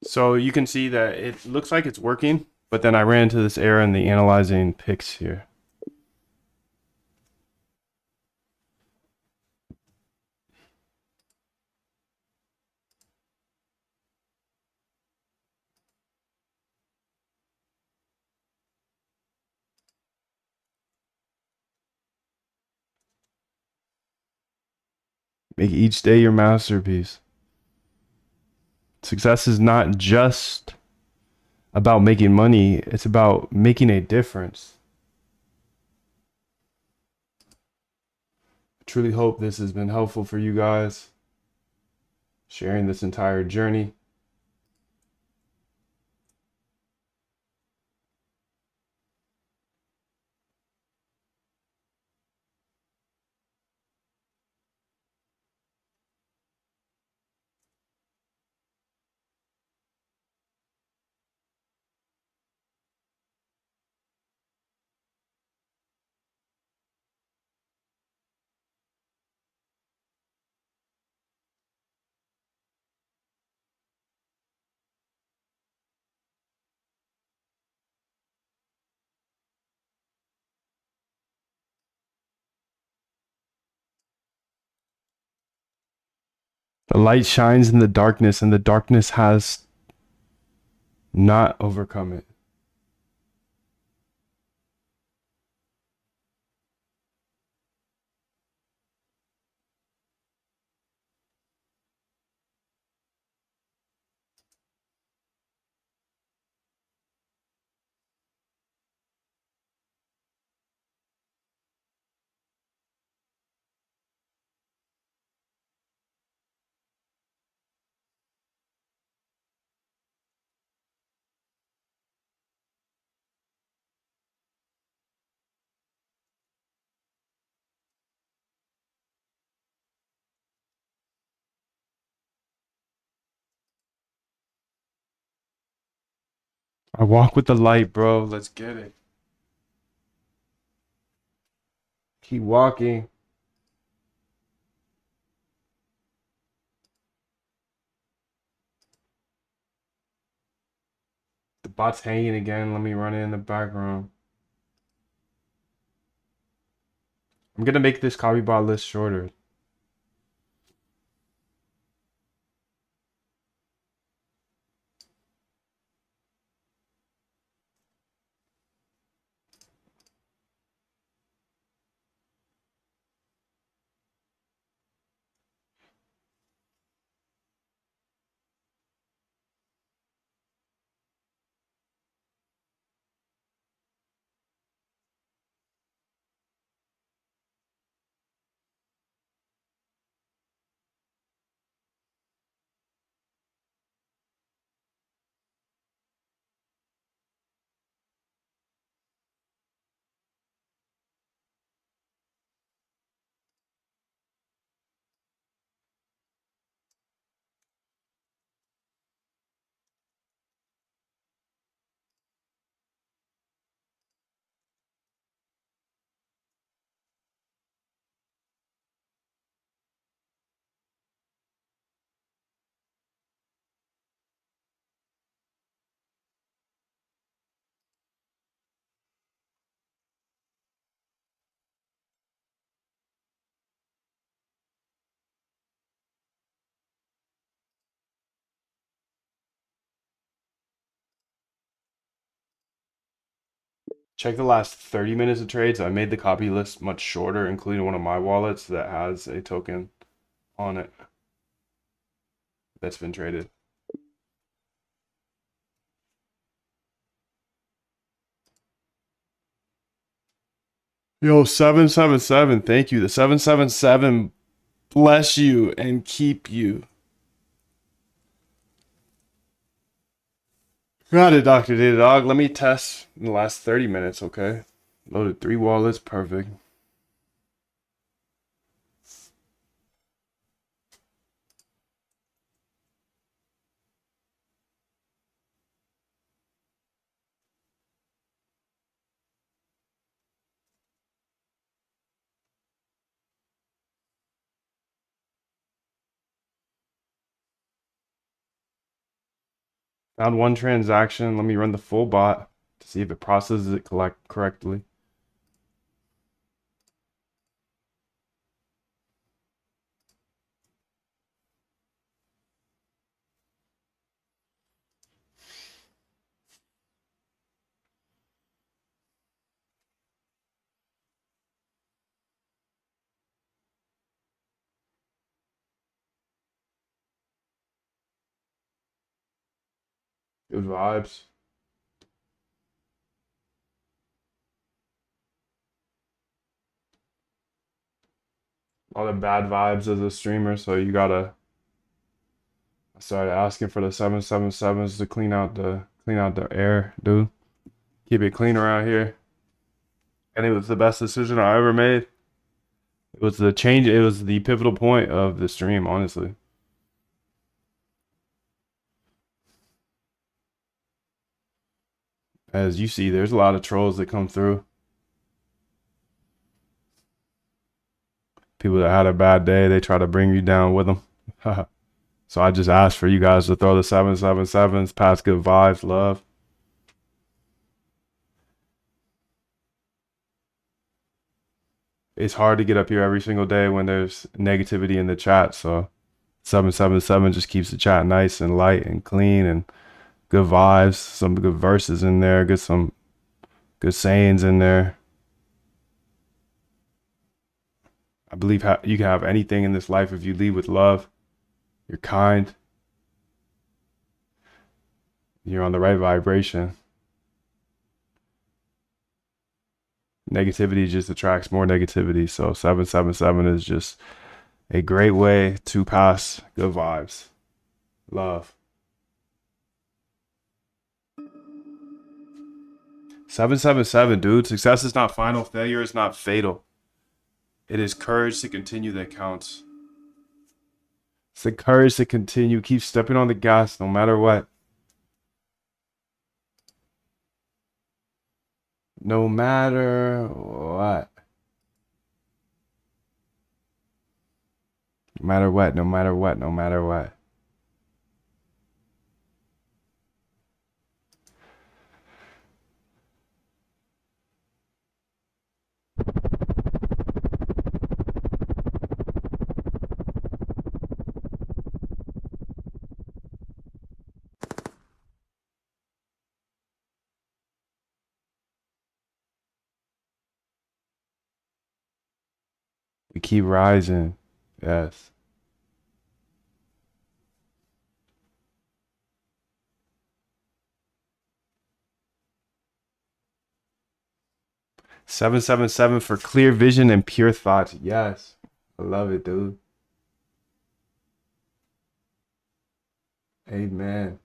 So you can see that it looks like it's working, but then I ran into this error in the analyzing pics here. Make each day your masterpiece. Success is not just about making money, it's about making a difference. I truly hope this has been helpful for you guys, sharing this entire journey. The light shines in the darkness, and the darkness has not overcome it. I walk with the light, bro. Let's get it. Keep walking. The bot's hanging again. Let me run it in the background. I'm gonna make this copy bot list shorter. Check the last 30 minutes of trades. I made the copy list much shorter, including one of my wallets that has a token on it that's been traded. Yo, 777, thank you. The 777 bless you and keep you. Got it, Dr. Datadog. Let me test in the last 30 minutes, okay? Loaded 3 wallets, perfect. Found one transaction. Let me run the full bot to see if it processes it correctly. Good vibes. All the bad vibes as a streamer, so you gotta. I started asking for the 777s to clean out the air, dude. Keep it clean around here. And it was the best decision I ever made. It was the change, it was the pivotal point of the stream, honestly. As you see, there's a lot of trolls that come through. People that had a bad day, they try to bring you down with them. So I just asked for you guys to throw the 777s, pass good vibes, love. It's hard to get up here every single day when there's negativity in the chat. So 777 just keeps the chat nice and light and clean and good vibes, some good verses in there, get some good sayings in there. I believe you can have anything in this life if you lead with love. You're kind. You're on the right vibration. Negativity just attracts more negativity. So 777 is just a great way to pass good vibes. Love. 777, dude. Success is not final. Failure is not fatal. It is courage to continue that counts. It's the courage to continue. Keep stepping on the gas no matter what. No matter what. No matter what, no matter what, no matter what. We keep rising. Yes. Seven seven seven for clear vision and pure thoughts. Yes. I love it, dude. Amen.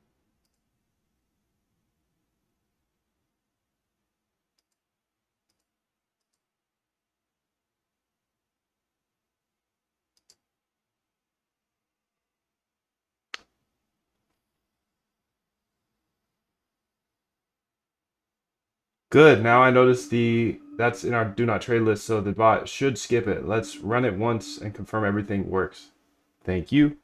Good. Now I notice that's in our do not trade list, so the bot should skip it. Let's run it once and confirm everything works. Thank you.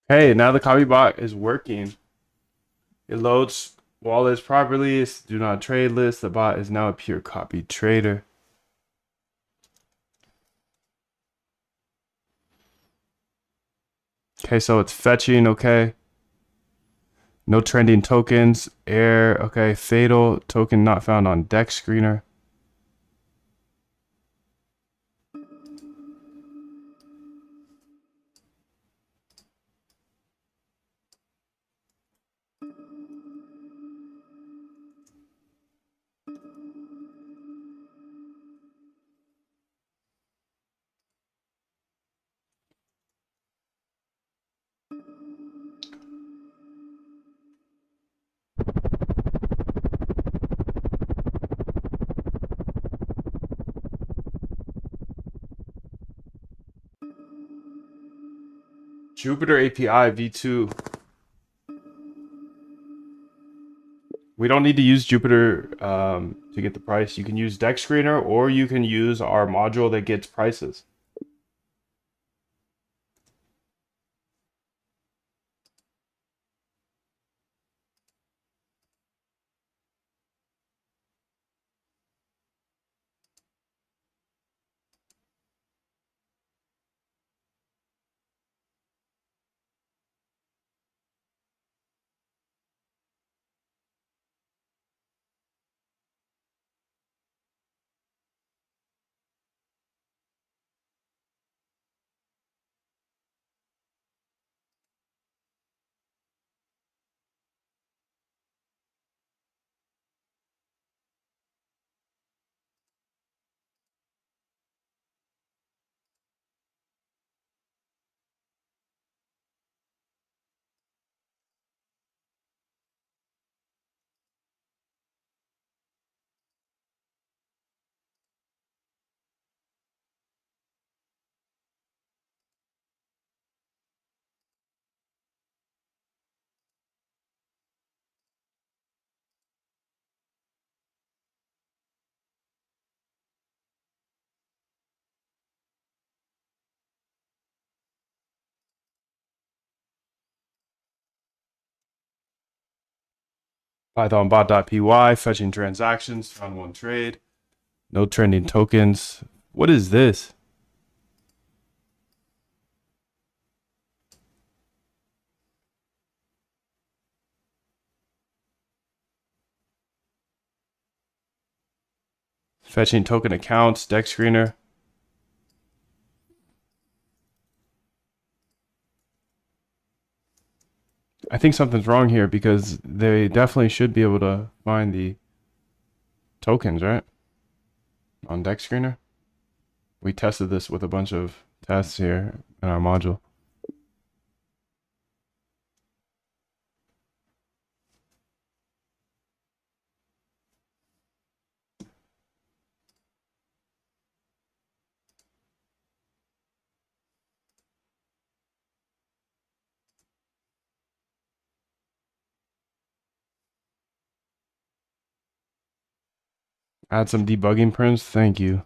Hey, now the copy bot is working. It loads wallets properly. It's do not trade list. The bot is now a pure copy trader. Okay, so it's fetching, okay. No trending tokens, air, okay. Fatal token not found on deck screener. Jupyter API v2. We don't need to use Jupyter to get the price. You can use Deck Screener or you can use our module that gets prices. Python bot.py, fetching transactions, found one trade, no trending tokens. What is this? Fetching token accounts, Deck Screener. I think something's wrong here because they definitely should be able to find the tokens, right? On Deck Screener. We tested this with a bunch of tests here in our module. Add some debugging prints. Thank you.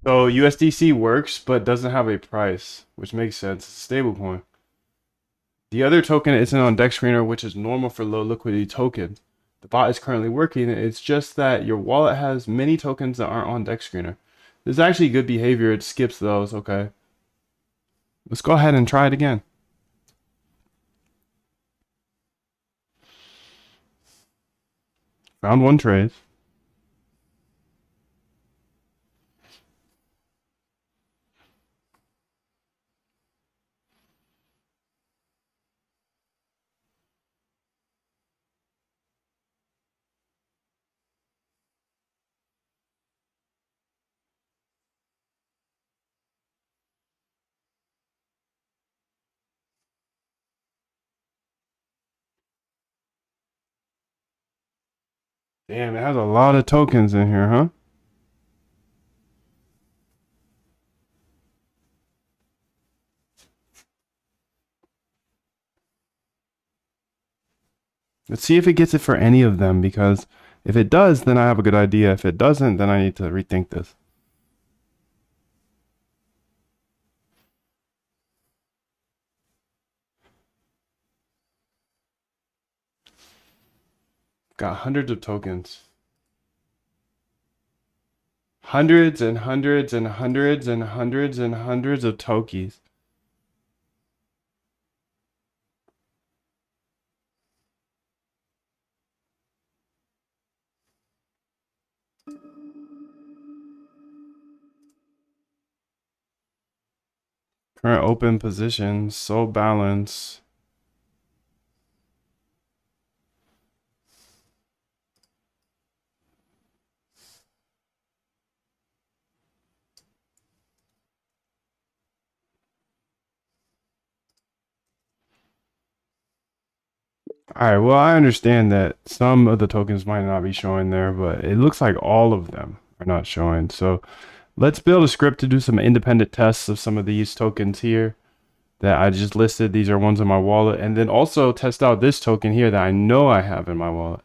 So USDC works, but doesn't have a price, which makes sense. It's a stablecoin. The other token isn't on Dex Screener, which is normal for low liquidity token. The bot is currently working. It's just that your wallet has many tokens that aren't on Dex Screener. This is actually good behavior. It skips those. Okay. Let's go ahead and try it again. Found one trade. Damn, it has a lot of tokens in here, huh? Let's see if it gets it for any of them, because if it does, then I have a good idea. If it doesn't, then I need to rethink this. Got hundreds of tokens. Hundreds and hundreds and hundreds and hundreds and hundreds of tokies. Current open position, so balance. All right, well, I understand that some of the tokens might not be showing there, but it looks like all of them are not showing. So let's build a script to do some independent tests of some of these tokens here that I just listed. These are ones in my wallet, and then also test out this token here that I know I have in my wallet.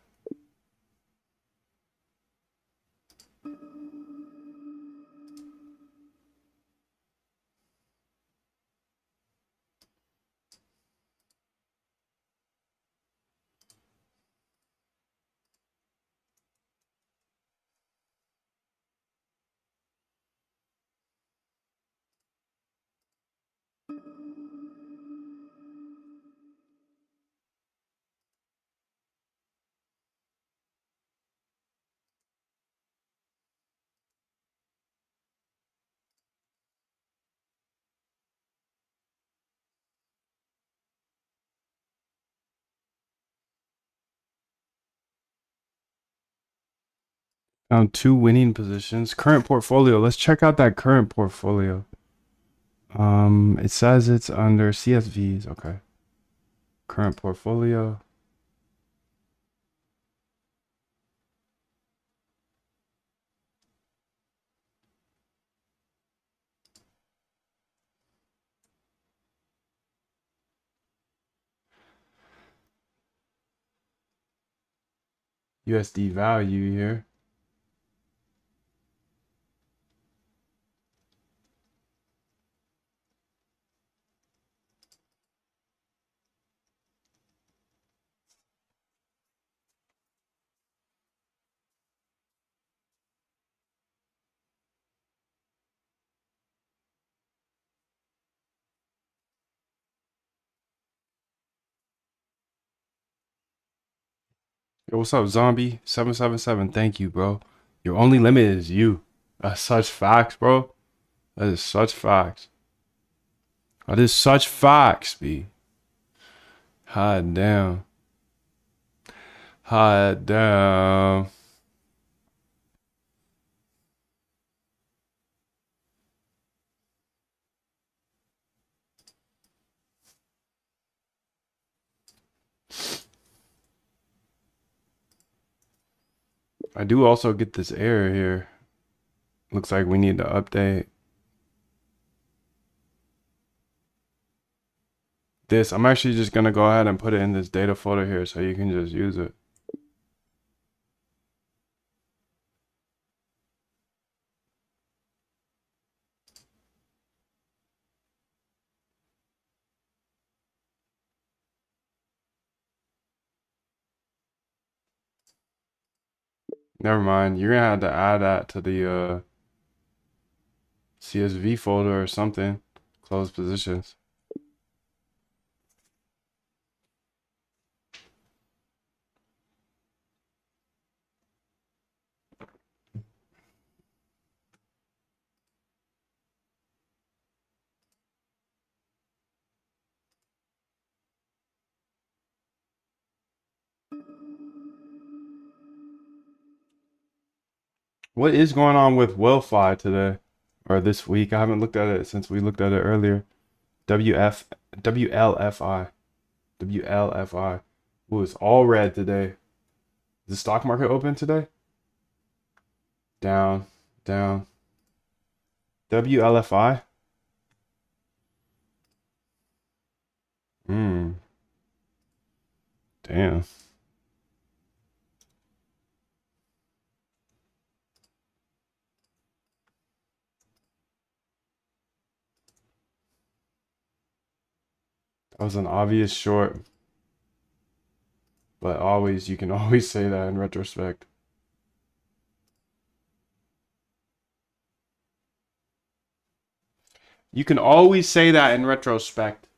Found two winning positions. Current portfolio. Let's check out that current portfolio. It says it's under CSVs. Okay. Current portfolio. USD value here. Yo, what's up, zombie? 777. Thank you, bro. Your only limit is you. That's such facts, bro. That is such facts. That is such facts, B. Hot damn. Hot damn. I do also get this error here. Looks like we need to update this. I'm actually just gonna go ahead and put it in this data folder here so you can just use it. Never mind. You're gonna have to add that to the CSV folder or something. Closed positions. What is going on with Wi-Fi today or this week? I haven't looked at it since we looked at it earlier. WF WLFI WLFI. Ooh, it's all red today. Is the stock market open today? Down, down. WLFI. Hmm. Damn. That was an obvious short, but always you can always say that in retrospect. You can always say that in retrospect.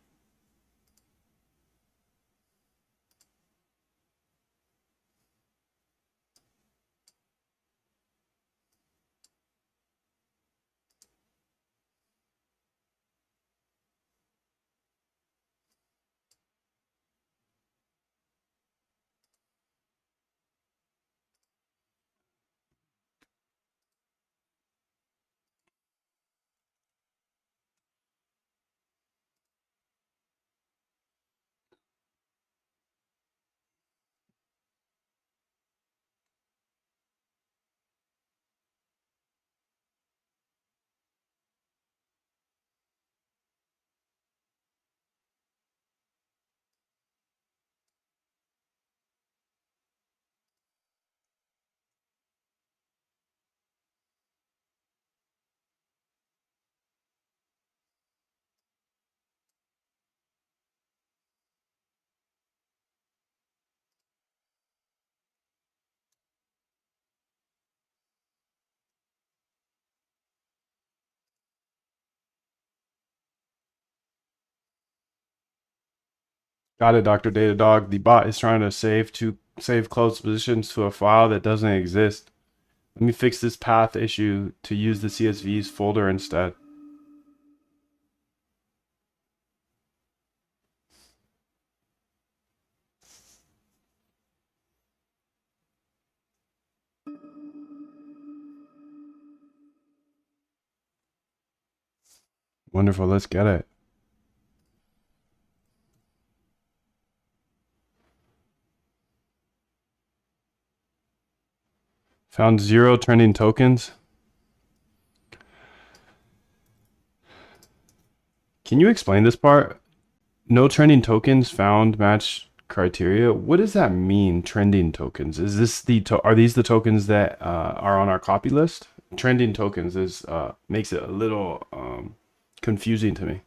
Got it, Dr. Datadog. The bot is trying to save closed positions to a file that doesn't exist. Let me fix this path issue to use the CSV's folder instead. Wonderful, let's get it. Found 0 trending tokens. Can you explain this part? No trending tokens found match criteria. What does that mean, trending tokens? Is this are these the tokens that are on our copy list? Trending tokens is makes it a little confusing to me.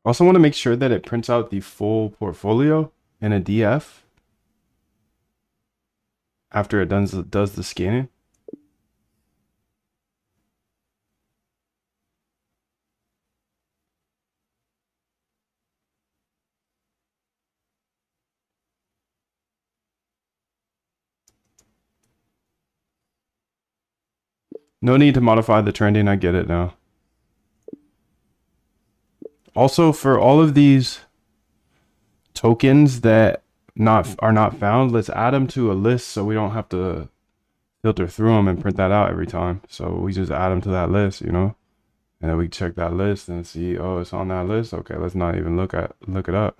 Also want to make sure that it prints out the full portfolio in a DF after it does the scanning. No need to modify the trending. I get it now. Also, for all of these tokens that are not found, let's add them to a list so we don't have to filter through them and print that out every time. So we just add them to that list, you know, and then we check that list and see, oh, it's on that list. Okay, let's not even look it up.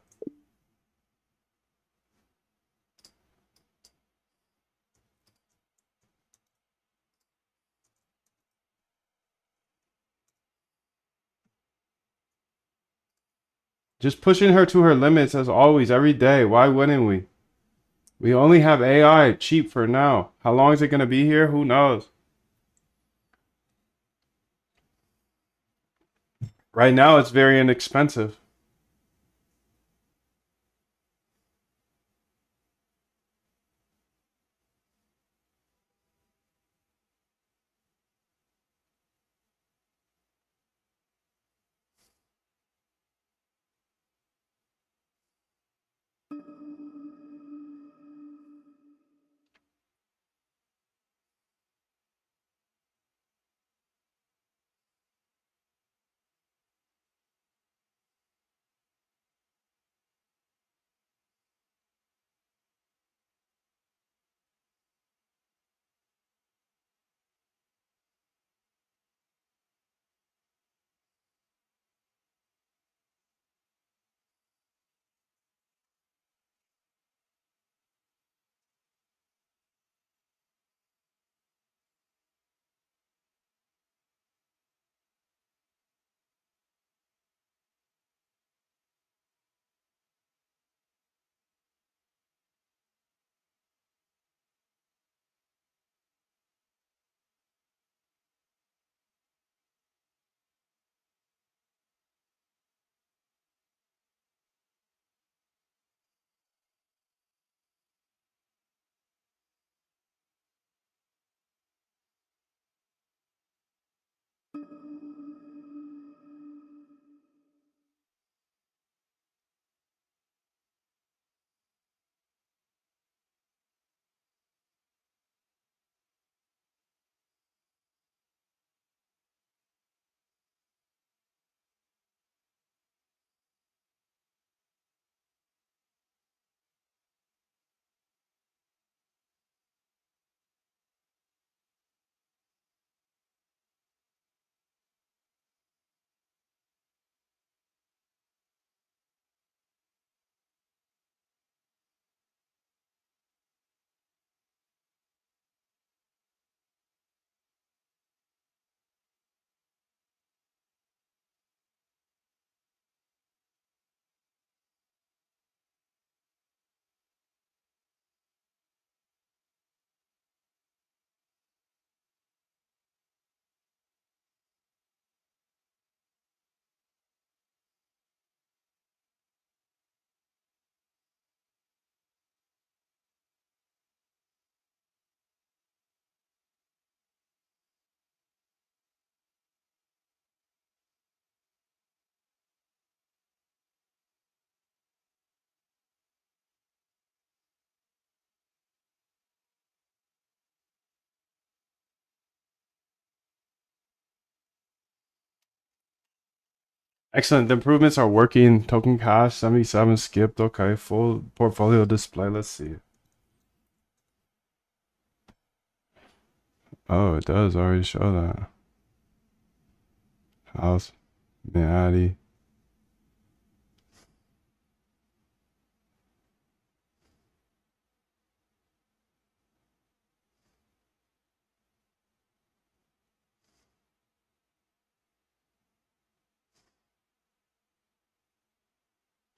Just pushing her to her limits as always, every day. Why wouldn't we? We only have AI cheap for now. How long is it going to be here? Who knows? Right now, it's very inexpensive. Excellent. The improvements are working. Token cash 77 skipped. Okay. Full portfolio display. Let's see. Oh, it does already show that. House. Miati.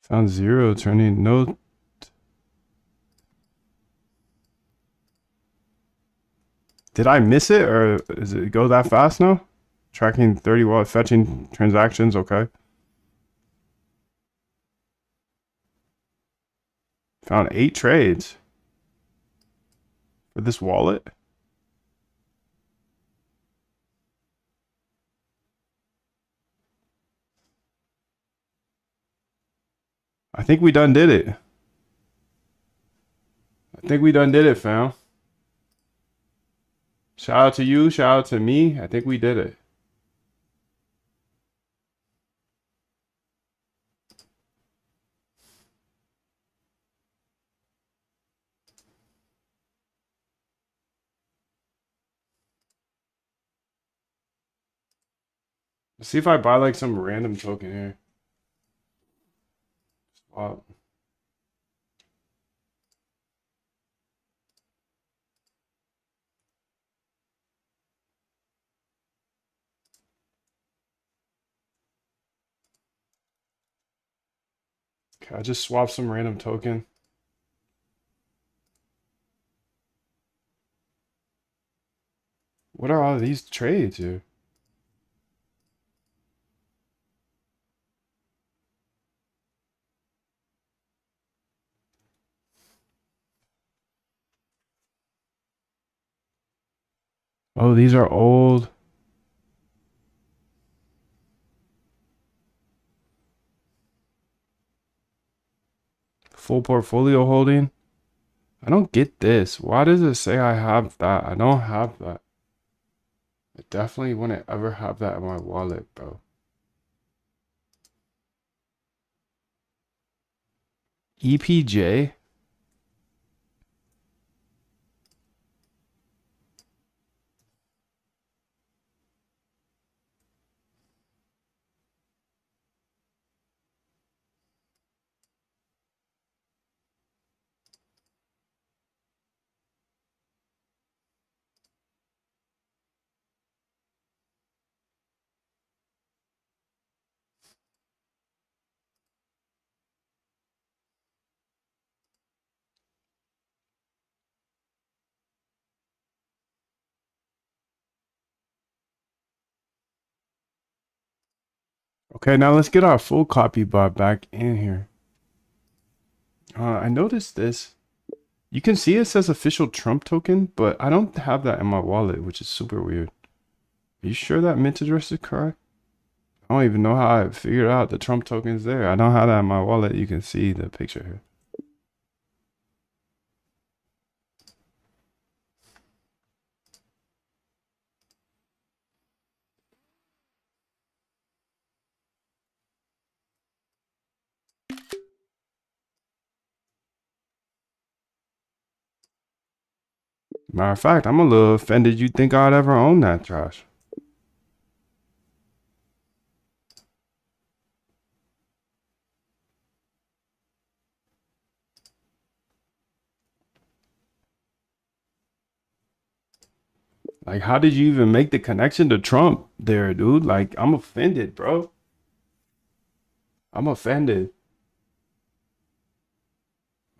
Found zero turning. No. Did I miss it or is it go that fast now? Tracking 30 while fetching transactions. Okay. Found 8 trades for this wallet. I think we done did it. I think we done did it, fam. Shout out to you. Shout out to me. I think we did it. Let's see if I buy like some random token here. Swap. Okay, I just swapped some random token. What are all these trades here? Oh, these are old. Full portfolio holding. I don't get this. Why does it say I have that? I don't have that. I definitely wouldn't ever have that in my wallet, bro. EPJ? Okay, now let's get our full copy bot back in here. I noticed this. You can see it says official Trump token, but I don't have that in my wallet, which is super weird. Are you sure that mint address is correct? I don't even know how I figured out the Trump token is there. I don't have that in my wallet. You can see the picture here. Matter of fact, I'm a little offended you think I'd ever own that trash. Like, how did you even make the connection to Trump there, dude? Like, I'm offended, bro. I'm offended.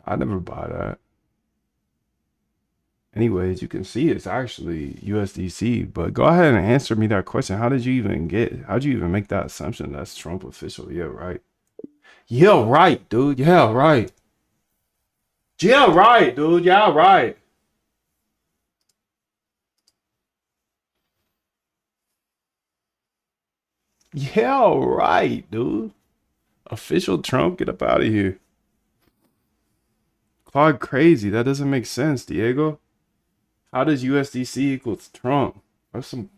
I never buy that. Anyways, you can see it's actually USDC, but go ahead and answer me that question. How'd you even make that assumption that's Trump official? Yeah, right. Yeah, right, dude. Yeah, right. Yeah, right, dude. Yeah, right. Yeah, right, dude. Official Trump, get up out of here. Claude crazy. That doesn't make sense, Diego. How does USDC equals Trump? That's some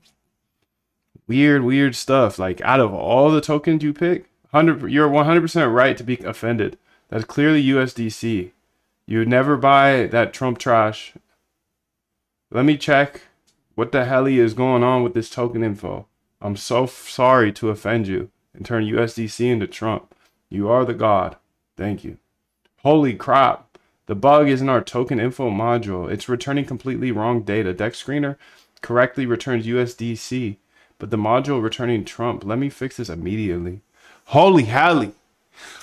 weird stuff. Like out of all the tokens you pick, you're 100% right to be offended. That's clearly USDC. You would never buy that Trump trash. Let me check what the hell is going on with this token info. I'm so sorry to offend you and turn USDC into Trump. You are the god. Thank you. Holy crap. The bug is in our token info module. It's returning completely wrong data. Dex Screener correctly returns USDC, but the module returning Trump. Let me fix this immediately. Holy hally.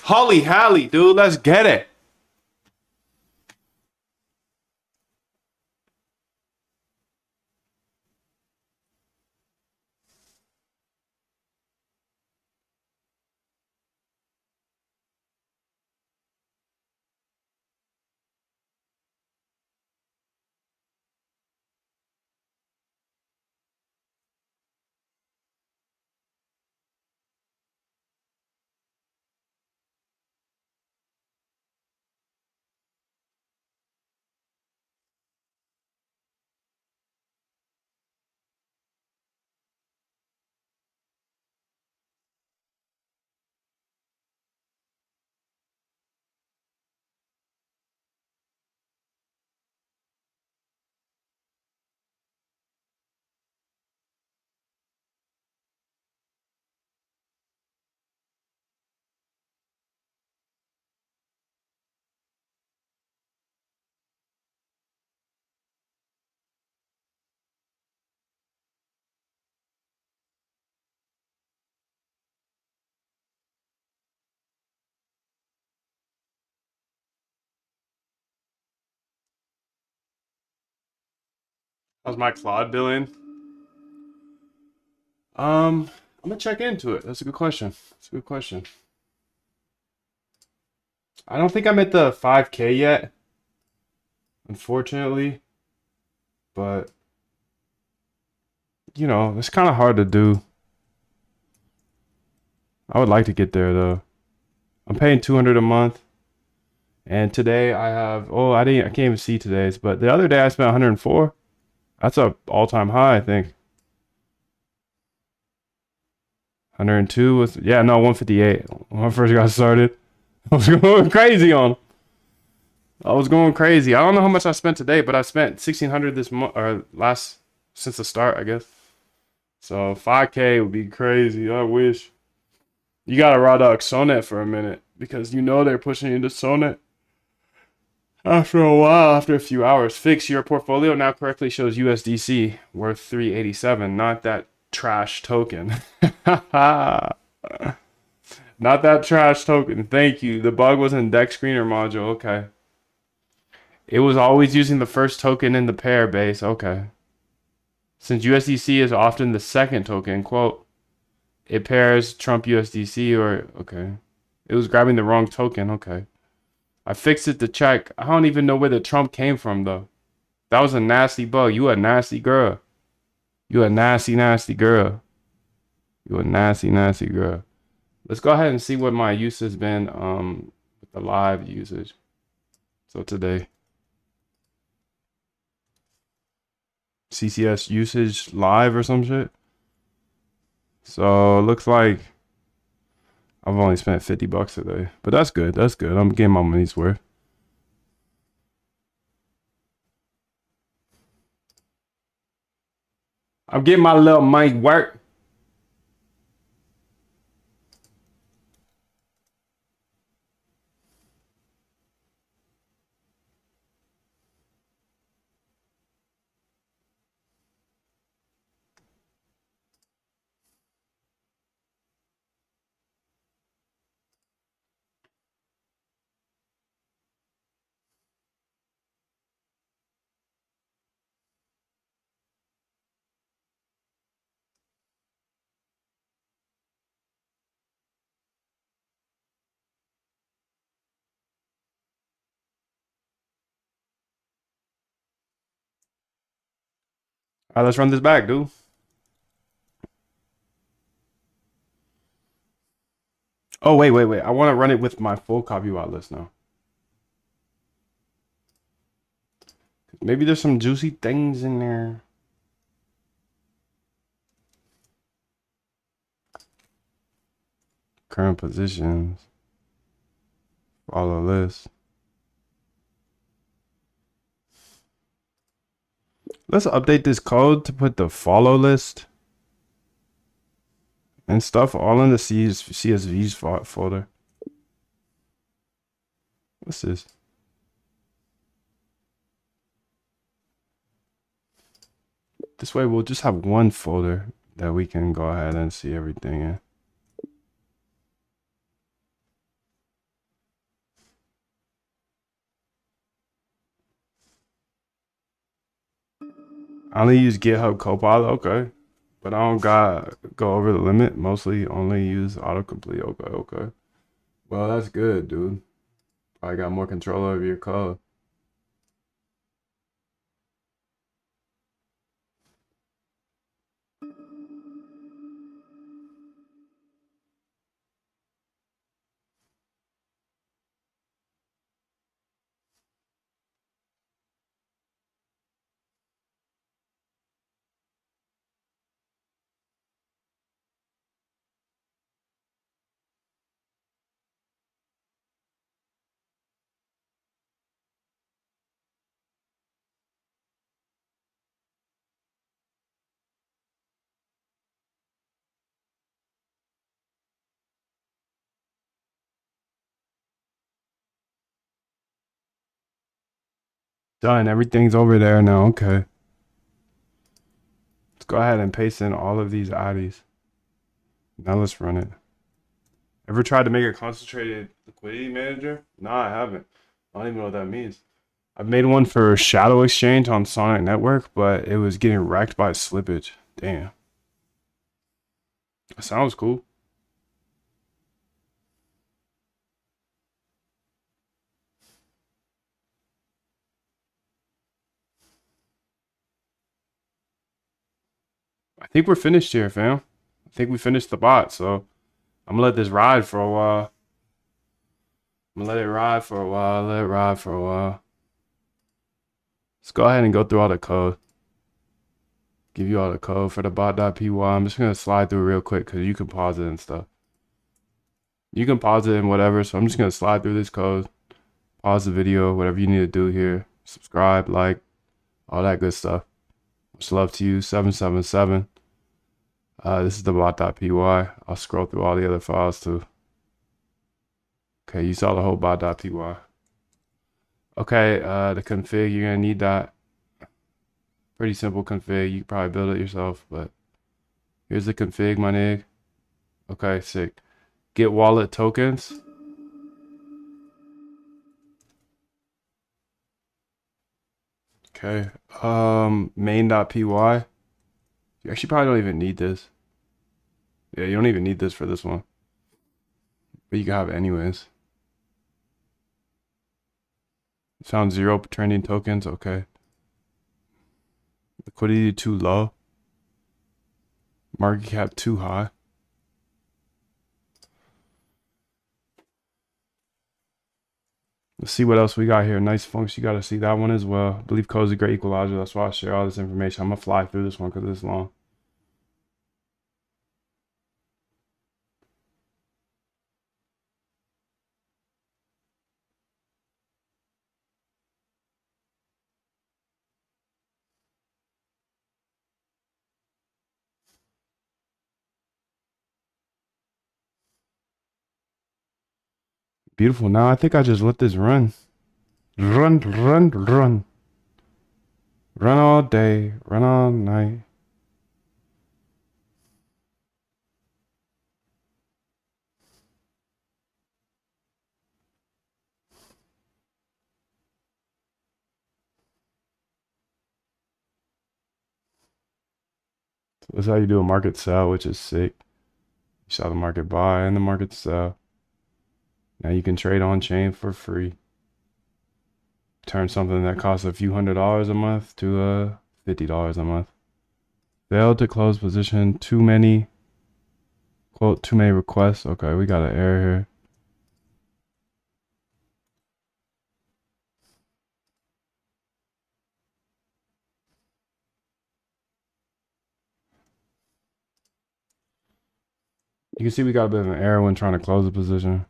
Holy hally, dude. Let's get it. How's my Claude billing? I'm gonna check into it. That's a good question. That's a good question. I don't think I'm at the 5K yet, unfortunately, but you know, it's kind of hard to do. I would like to get there though. I'm paying 200 a month, and today I have, oh, I can't even see today's, but the other day I spent 104. That's a all-time high, I think. 102 was, yeah, no, 158 when I first got started. I was going crazy on 'em. I was going crazy. I don't know how much I spent today, but I spent 1,600 this month or last since the start, I guess. So 5K would be crazy. I wish. You gotta ride out Sonet for a minute because you know they're pushing you to Sonet. After a while, after a few hours, fix your portfolio now correctly shows USDC worth 387, not that trash token. Not that trash token. Thank you. The bug was in deck screener module. Okay. It was always using the first token in the pair base. Okay. Since USDC is often the second token, quote, it pairs Trump USDC or, okay. It was grabbing the wrong token. Okay. I fixed it to check. I don't even know where the Trump came from, though. That was a nasty bug. You a nasty girl. You a nasty, nasty girl. You a nasty, nasty girl. Let's go ahead and see what my use has been with the live usage. So today. CCS usage live or some shit. So it looks like I've only spent 50 bucks today. But that's good. That's good. I'm getting my money's worth. I'm getting my little money work. All right, let's run this back, dude. Oh, wait. I want to run it with my full copyright list now. Maybe there's some juicy things in there. Current positions. Follow list. Let's update this code to put the follow list and stuff all in the CSVs folder. What's this? This way we'll just have one folder that we can go ahead and see everything in. I only use GitHub Copilot, okay. But I don't got go over the limit. Mostly only use autocomplete. Okay. Well, that's good, dude. I got more control over your code. Done. Everything's over there now. Okay. Let's go ahead and paste in all of these IDs. Now let's run it. Ever tried to make a concentrated liquidity manager? Nah, I haven't. I don't even know what that means. I made one for Shadow Exchange on Sonic Network, but it was getting wrecked by slippage. Damn. That sounds cool. I think we're finished here, fam. I think we finished the bot, so I'm gonna let this ride for a while. I'm gonna let it ride for a while. Let it ride for a while. Let's go ahead and go through all the code. Give you all the code for the bot.py. I'm just gonna slide through real quick because you can pause it and stuff. You can pause it and whatever, so I'm just gonna slide through this code. Pause the video, whatever you need to do here. Subscribe, like, all that good stuff. Much love to you, 777. This is the bot.py. I'll scroll through all the other files too. Okay, you saw the whole bot.py. Okay, the config, you're gonna need that. Pretty simple config. You can probably build it yourself, but here's the config, my nig. Okay, sick. Get wallet tokens. Okay. Main.py. You actually probably don't even need this. Yeah, you don't even need this for this one. But you can have it anyways. Found 0 trending tokens. Okay. Liquidity too low. Market cap too high. Let's see what else we got here. Nice funks. You got to see that one as well. I believe code is a great equalizer. That's why I share all this information. I'm going to fly through this one because it's long. Beautiful. Now I think I just let this run. Run, run, run. Run all day. Run all night. So that's how you do a market sell, which is sick. You saw the market buy and the market sell. Now you can trade on chain for free. Turn something that costs a few $100s a month to $50 a month. Failed to close position. Too many. Quote, too many requests. Okay, we got an error here. You can see we got a bit of an error when trying to close the position.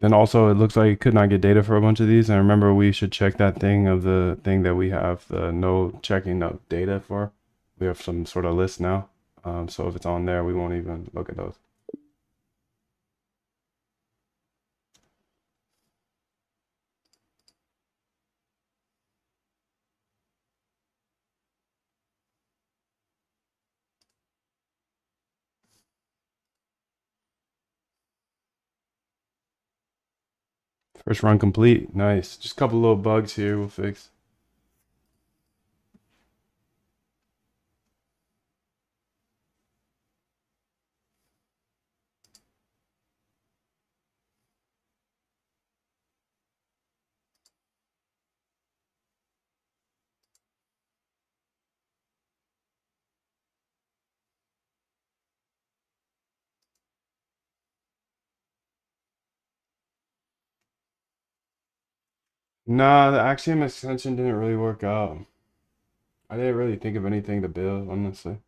Then also it looks like it could not get data for a bunch of these. And remember, we should check that thing of the thing that we have the no checking of data for. We have some sort of list now. So if it's on there, we won't even look at those. First run complete. Nice. Just a couple little bugs here we'll fix. Nah, the Axiom extension didn't really work out. I didn't really think of anything to build, honestly.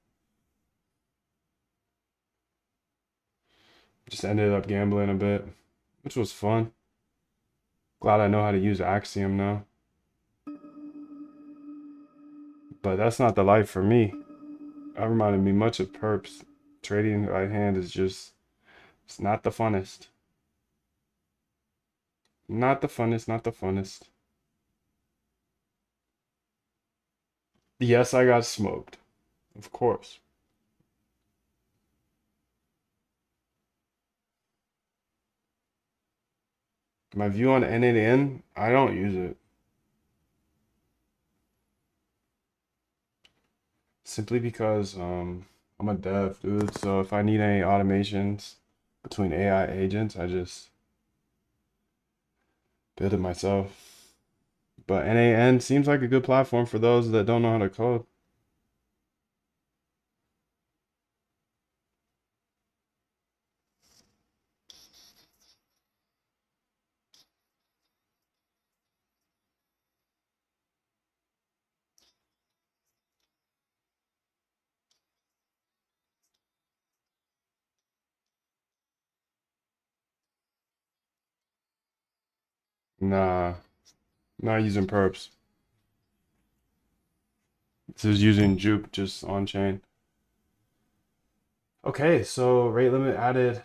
Just ended up gambling a bit, which was fun. Glad I know how to use Axiom now. But that's not the life for me. That reminded me much of Perps. Trading right hand is just, it's not the funnest. Not the funnest, not the funnest. Yes, I got smoked. Of course. My view on N8N, I don't use it. Simply because I'm a dev, dude. So if I need any automations between AI agents, I just build it myself. But N8N seems like a good platform for those that don't know how to code. Nah, not using perps. This is using Jupe just on chain. Okay, so rate limit added.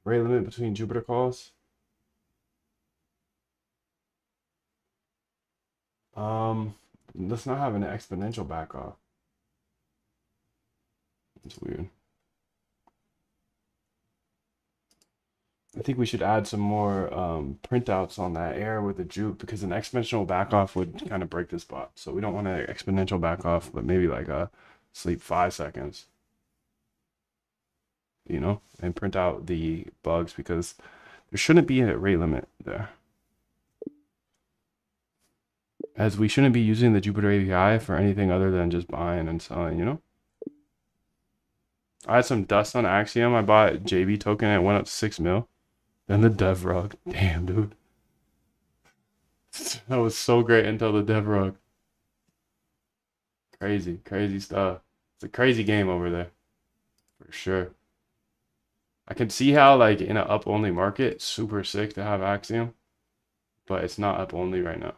Rate limit between Jupiter calls. Um, let's not have an exponential back off. It's weird. I think we should add some more printouts on that air with the juke because an exponential back off would kind of break this bot. So we don't want an exponential back off, but maybe like a sleep 5 seconds, you know, and print out the bugs because there shouldn't be a rate limit there. As we shouldn't be using the Jupiter API for anything other than just buying and selling, you know? I had some dust on Axiom. I bought JB token and it went up 6 mil. Then the dev rug. Damn, dude. That was so great until the dev rug. Crazy, crazy stuff. It's a crazy game over there, for sure. I can see how, like, in an up only market, super sick to have Axiom, but it's not up only right now.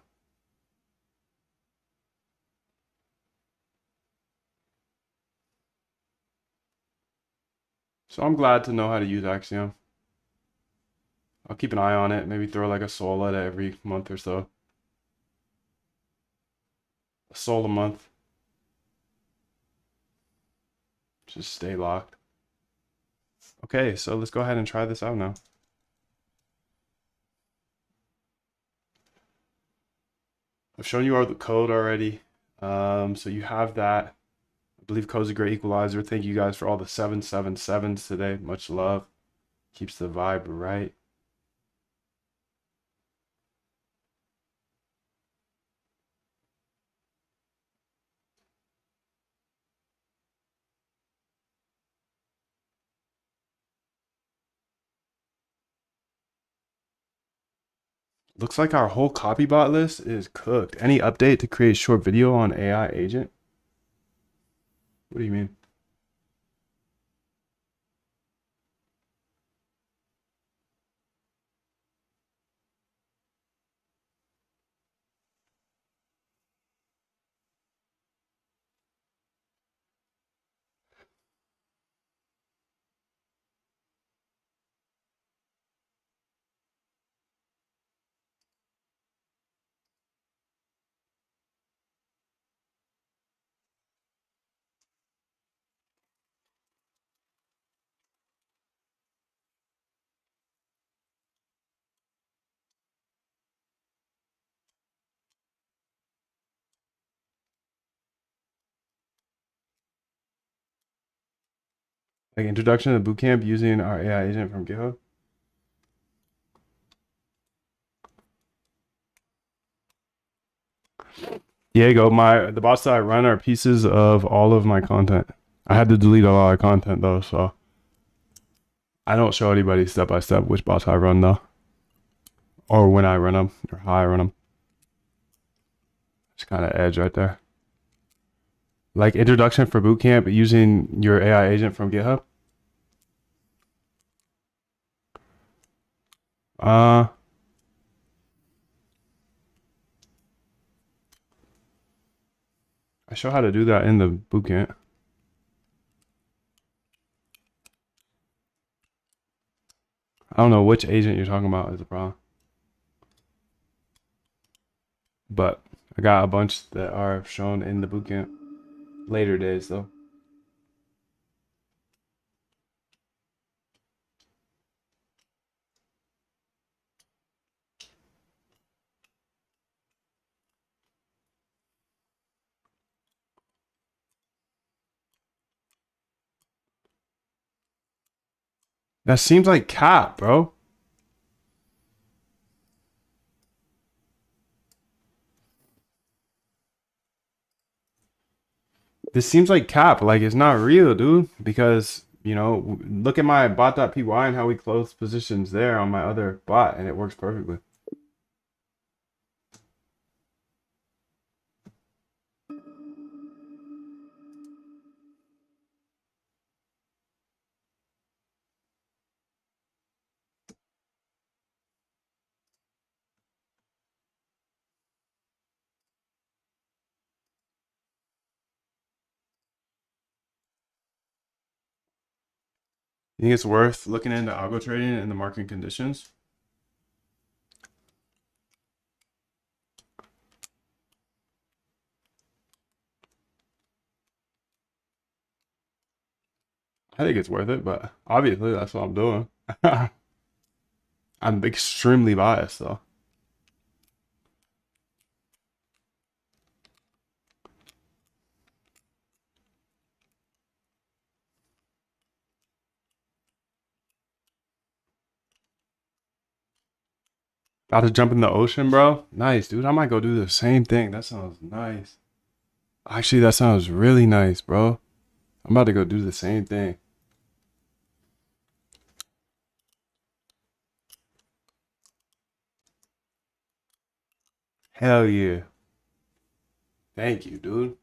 So I'm glad to know how to use Axiom. I'll keep an eye on it, maybe throw like a soul at it every month or so. A soul a month. Just stay locked. Okay, so let's go ahead and try this out now. I've shown you all the code already. So you have that. I believe code's a great equalizer. Thank you guys for all the 777s today. Much love. Keeps the vibe right. Looks like our whole copybot list is cooked. Any update to create short video on AI agent? What do you mean? Like introduction to bootcamp using our AI agent from GitHub? Diego, the bots that I run are pieces of all of my content. I had to delete a lot of content though, so I don't show anybody step by step which bots I run though, or when I run them, or how I run them. It's kind of edge right there. Like introduction for bootcamp using your AI agent from GitHub. Uh, I show how to do that in the bootcamp. I don't know which agent you're talking about is the problem. But I got a bunch that are shown in the bootcamp. later days though. That seems like cap, bro. This seems like cap. Like it's not real, dude. Because you know, look at my bot.py and how we close positions there on my other bot, and it works perfectly. You think it's worth looking into algo trading and the market conditions? I think it's worth it, but obviously that's what I'm doing. I'm extremely biased though. About to jump in the ocean, bro. Nice, dude. I might go do the same thing. That sounds nice. Actually, that sounds really nice, bro. I'm about to go do the same thing. Hell yeah. Thank you, dude.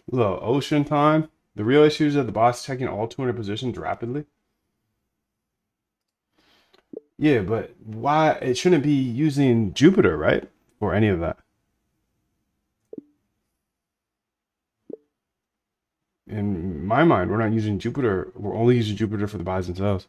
Little ocean time. The real issue is that the boss checking all 200 positions rapidly. Yeah, but why? It shouldn't be using Jupiter, right? Or any of that. In my mind, we're not using Jupiter. We're only using Jupiter for the buys and sells.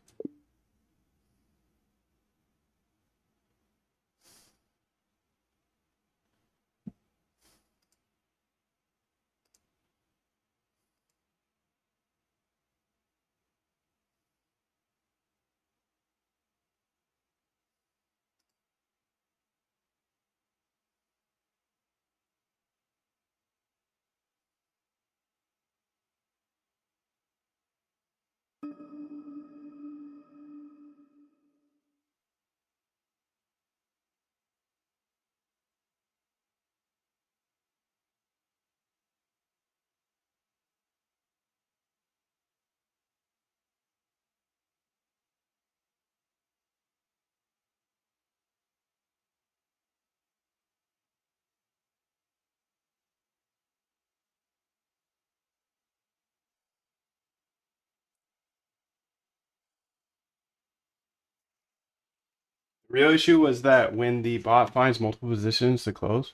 The real issue was that when the bot finds multiple positions to close,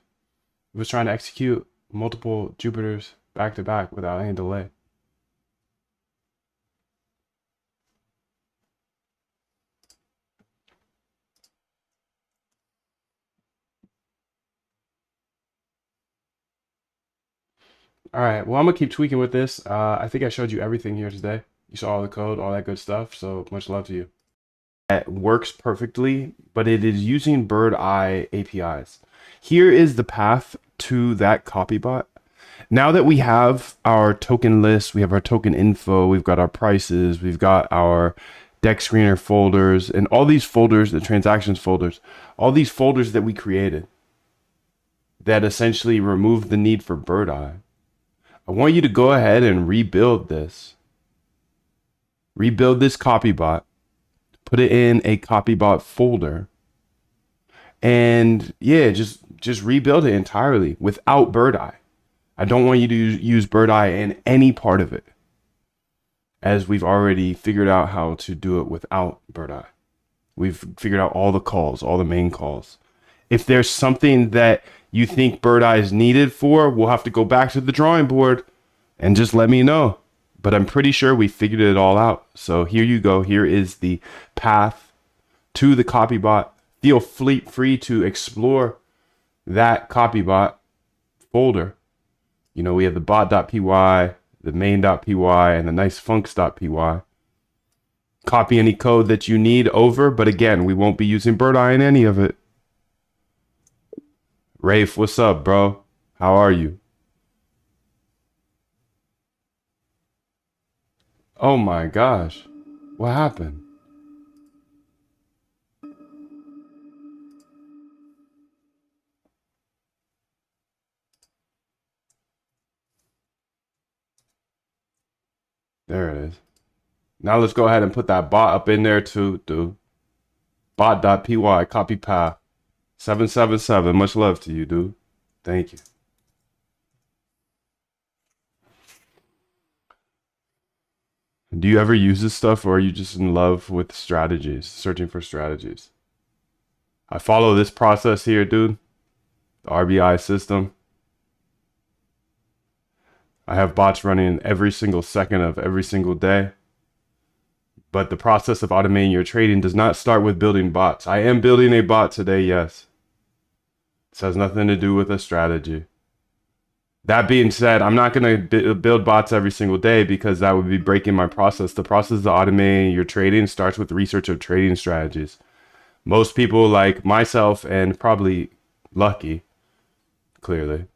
it was trying to execute multiple Jupiters back to back without any delay. All right, well, I'm gonna keep tweaking with this. I think I showed you everything here today. You saw all the code, all that good stuff. So much love to you. It works perfectly, but it is using Bird Eye APIs. Here is the path to that copybot. Now that we have our token list, we have our token info, we've got our prices, we've got our deck screener folders, and all these folders, the transactions folders, all these folders that we created that essentially remove the need for Bird Eye. I want you to go ahead and rebuild this. Rebuild this copybot. Put it in a copybot folder. And yeah, just rebuild it entirely without Bird Eye. I don't want you to use Bird Eye in any part of it, as we've already figured out how to do it without Bird Eye. We've figured out all the calls, all the main calls. If there's something that you think Bird Eye is needed for, we'll have to go back to the drawing board and just let me know. But I'm pretty sure we figured it all out. So here you go. Here is the path to the copybot. Feel free to explore that copybot folder. You know, we have the bot.py, the main.py, and the nice funks.py. Copy any code that you need over, but again, we won't be using Bird Eye in any of it. Rafe, what's up, bro? How are you? Oh my gosh. What happened? There it is. Now let's go ahead and put that bot up in there too, dude. Bot.py, copy path. 777. Much love to you, dude. Thank you. Do you ever use this stuff, or are you just in love with strategies, searching for strategies? I follow this process here, dude. The RBI system. I have bots running every single second of every single day. But the process of automating your trading does not start with building bots. I am building a bot today, yes. This has nothing to do with a strategy. That being said, I'm not going to build bots every single day because that would be breaking my process. The process of automating your trading starts with research of trading strategies. Most people like myself and probably Lucky, clearly,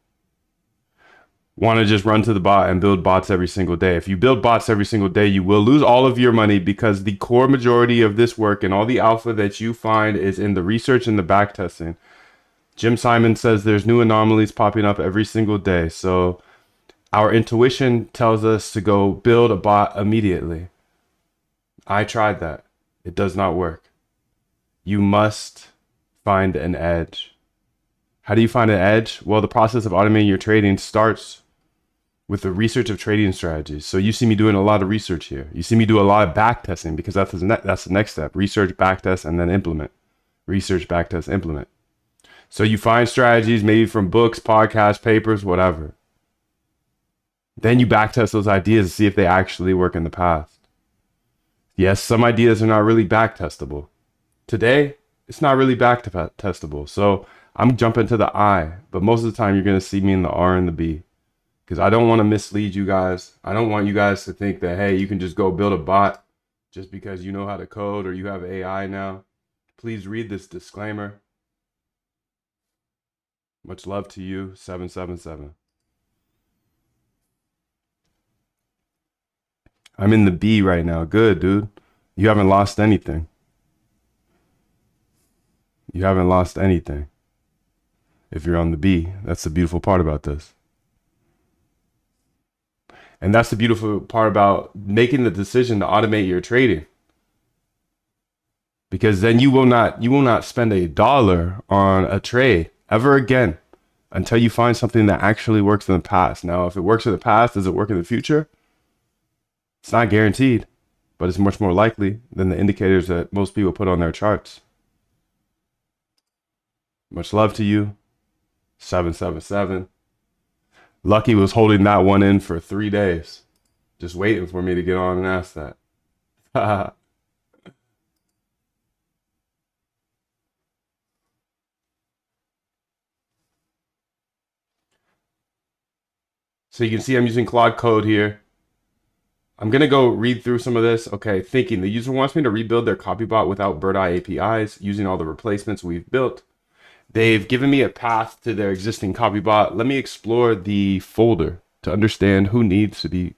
want to just run to the bot and build bots every single day. If you build bots every single day, you will lose all of your money because the core majority of this work and all the alpha that you find is in the research and the backtesting. Jim Simon says there's new anomalies popping up every single day. So our intuition tells us to go build a bot immediately. I tried that. It does not work. You must find an edge. How do you find an edge? Well, the process of automating your trading starts with the research of trading strategies. So you see me doing a lot of research here. You see me do a lot of backtesting because that's the next step. Research, backtest, and then implement. Research, backtest, implement. So you find strategies maybe from books, podcasts, papers, whatever. Then you backtest those ideas to see if they actually work in the past. Yes, some ideas are not really backtestable. Today, it's not really backtestable. So I'm jumping to the I, but most of the time you're going to see me in the R and the B. Because I don't want to mislead you guys. I don't want you guys to think that, hey, you can just go build a bot just because you know how to code or you have AI now. Please read this disclaimer. Much love to you, 777. I'm in the B right now. Good, dude. You haven't lost anything. You haven't lost anything. If you're on the B, that's the beautiful part about this. And that's the beautiful part about making the decision to automate your trading. Because then you will not spend $1 on a trade ever again until you find something that actually works in the past. Now, if it works in the past, does it work in the future? It's not guaranteed, but it's much more likely than the indicators that most people put on their charts. Much love to you, 777. Lucky was holding that one in for 3 days, just waiting for me to get on and ask that. So you can see I'm using Claude Code here. I'm going to go read through some of this. Okay, thinking the user wants me to rebuild their copybot without Bird Eye APIs using all the replacements we've built. They've given me a path to their existing copybot. Let me explore the folder to understand who needs to be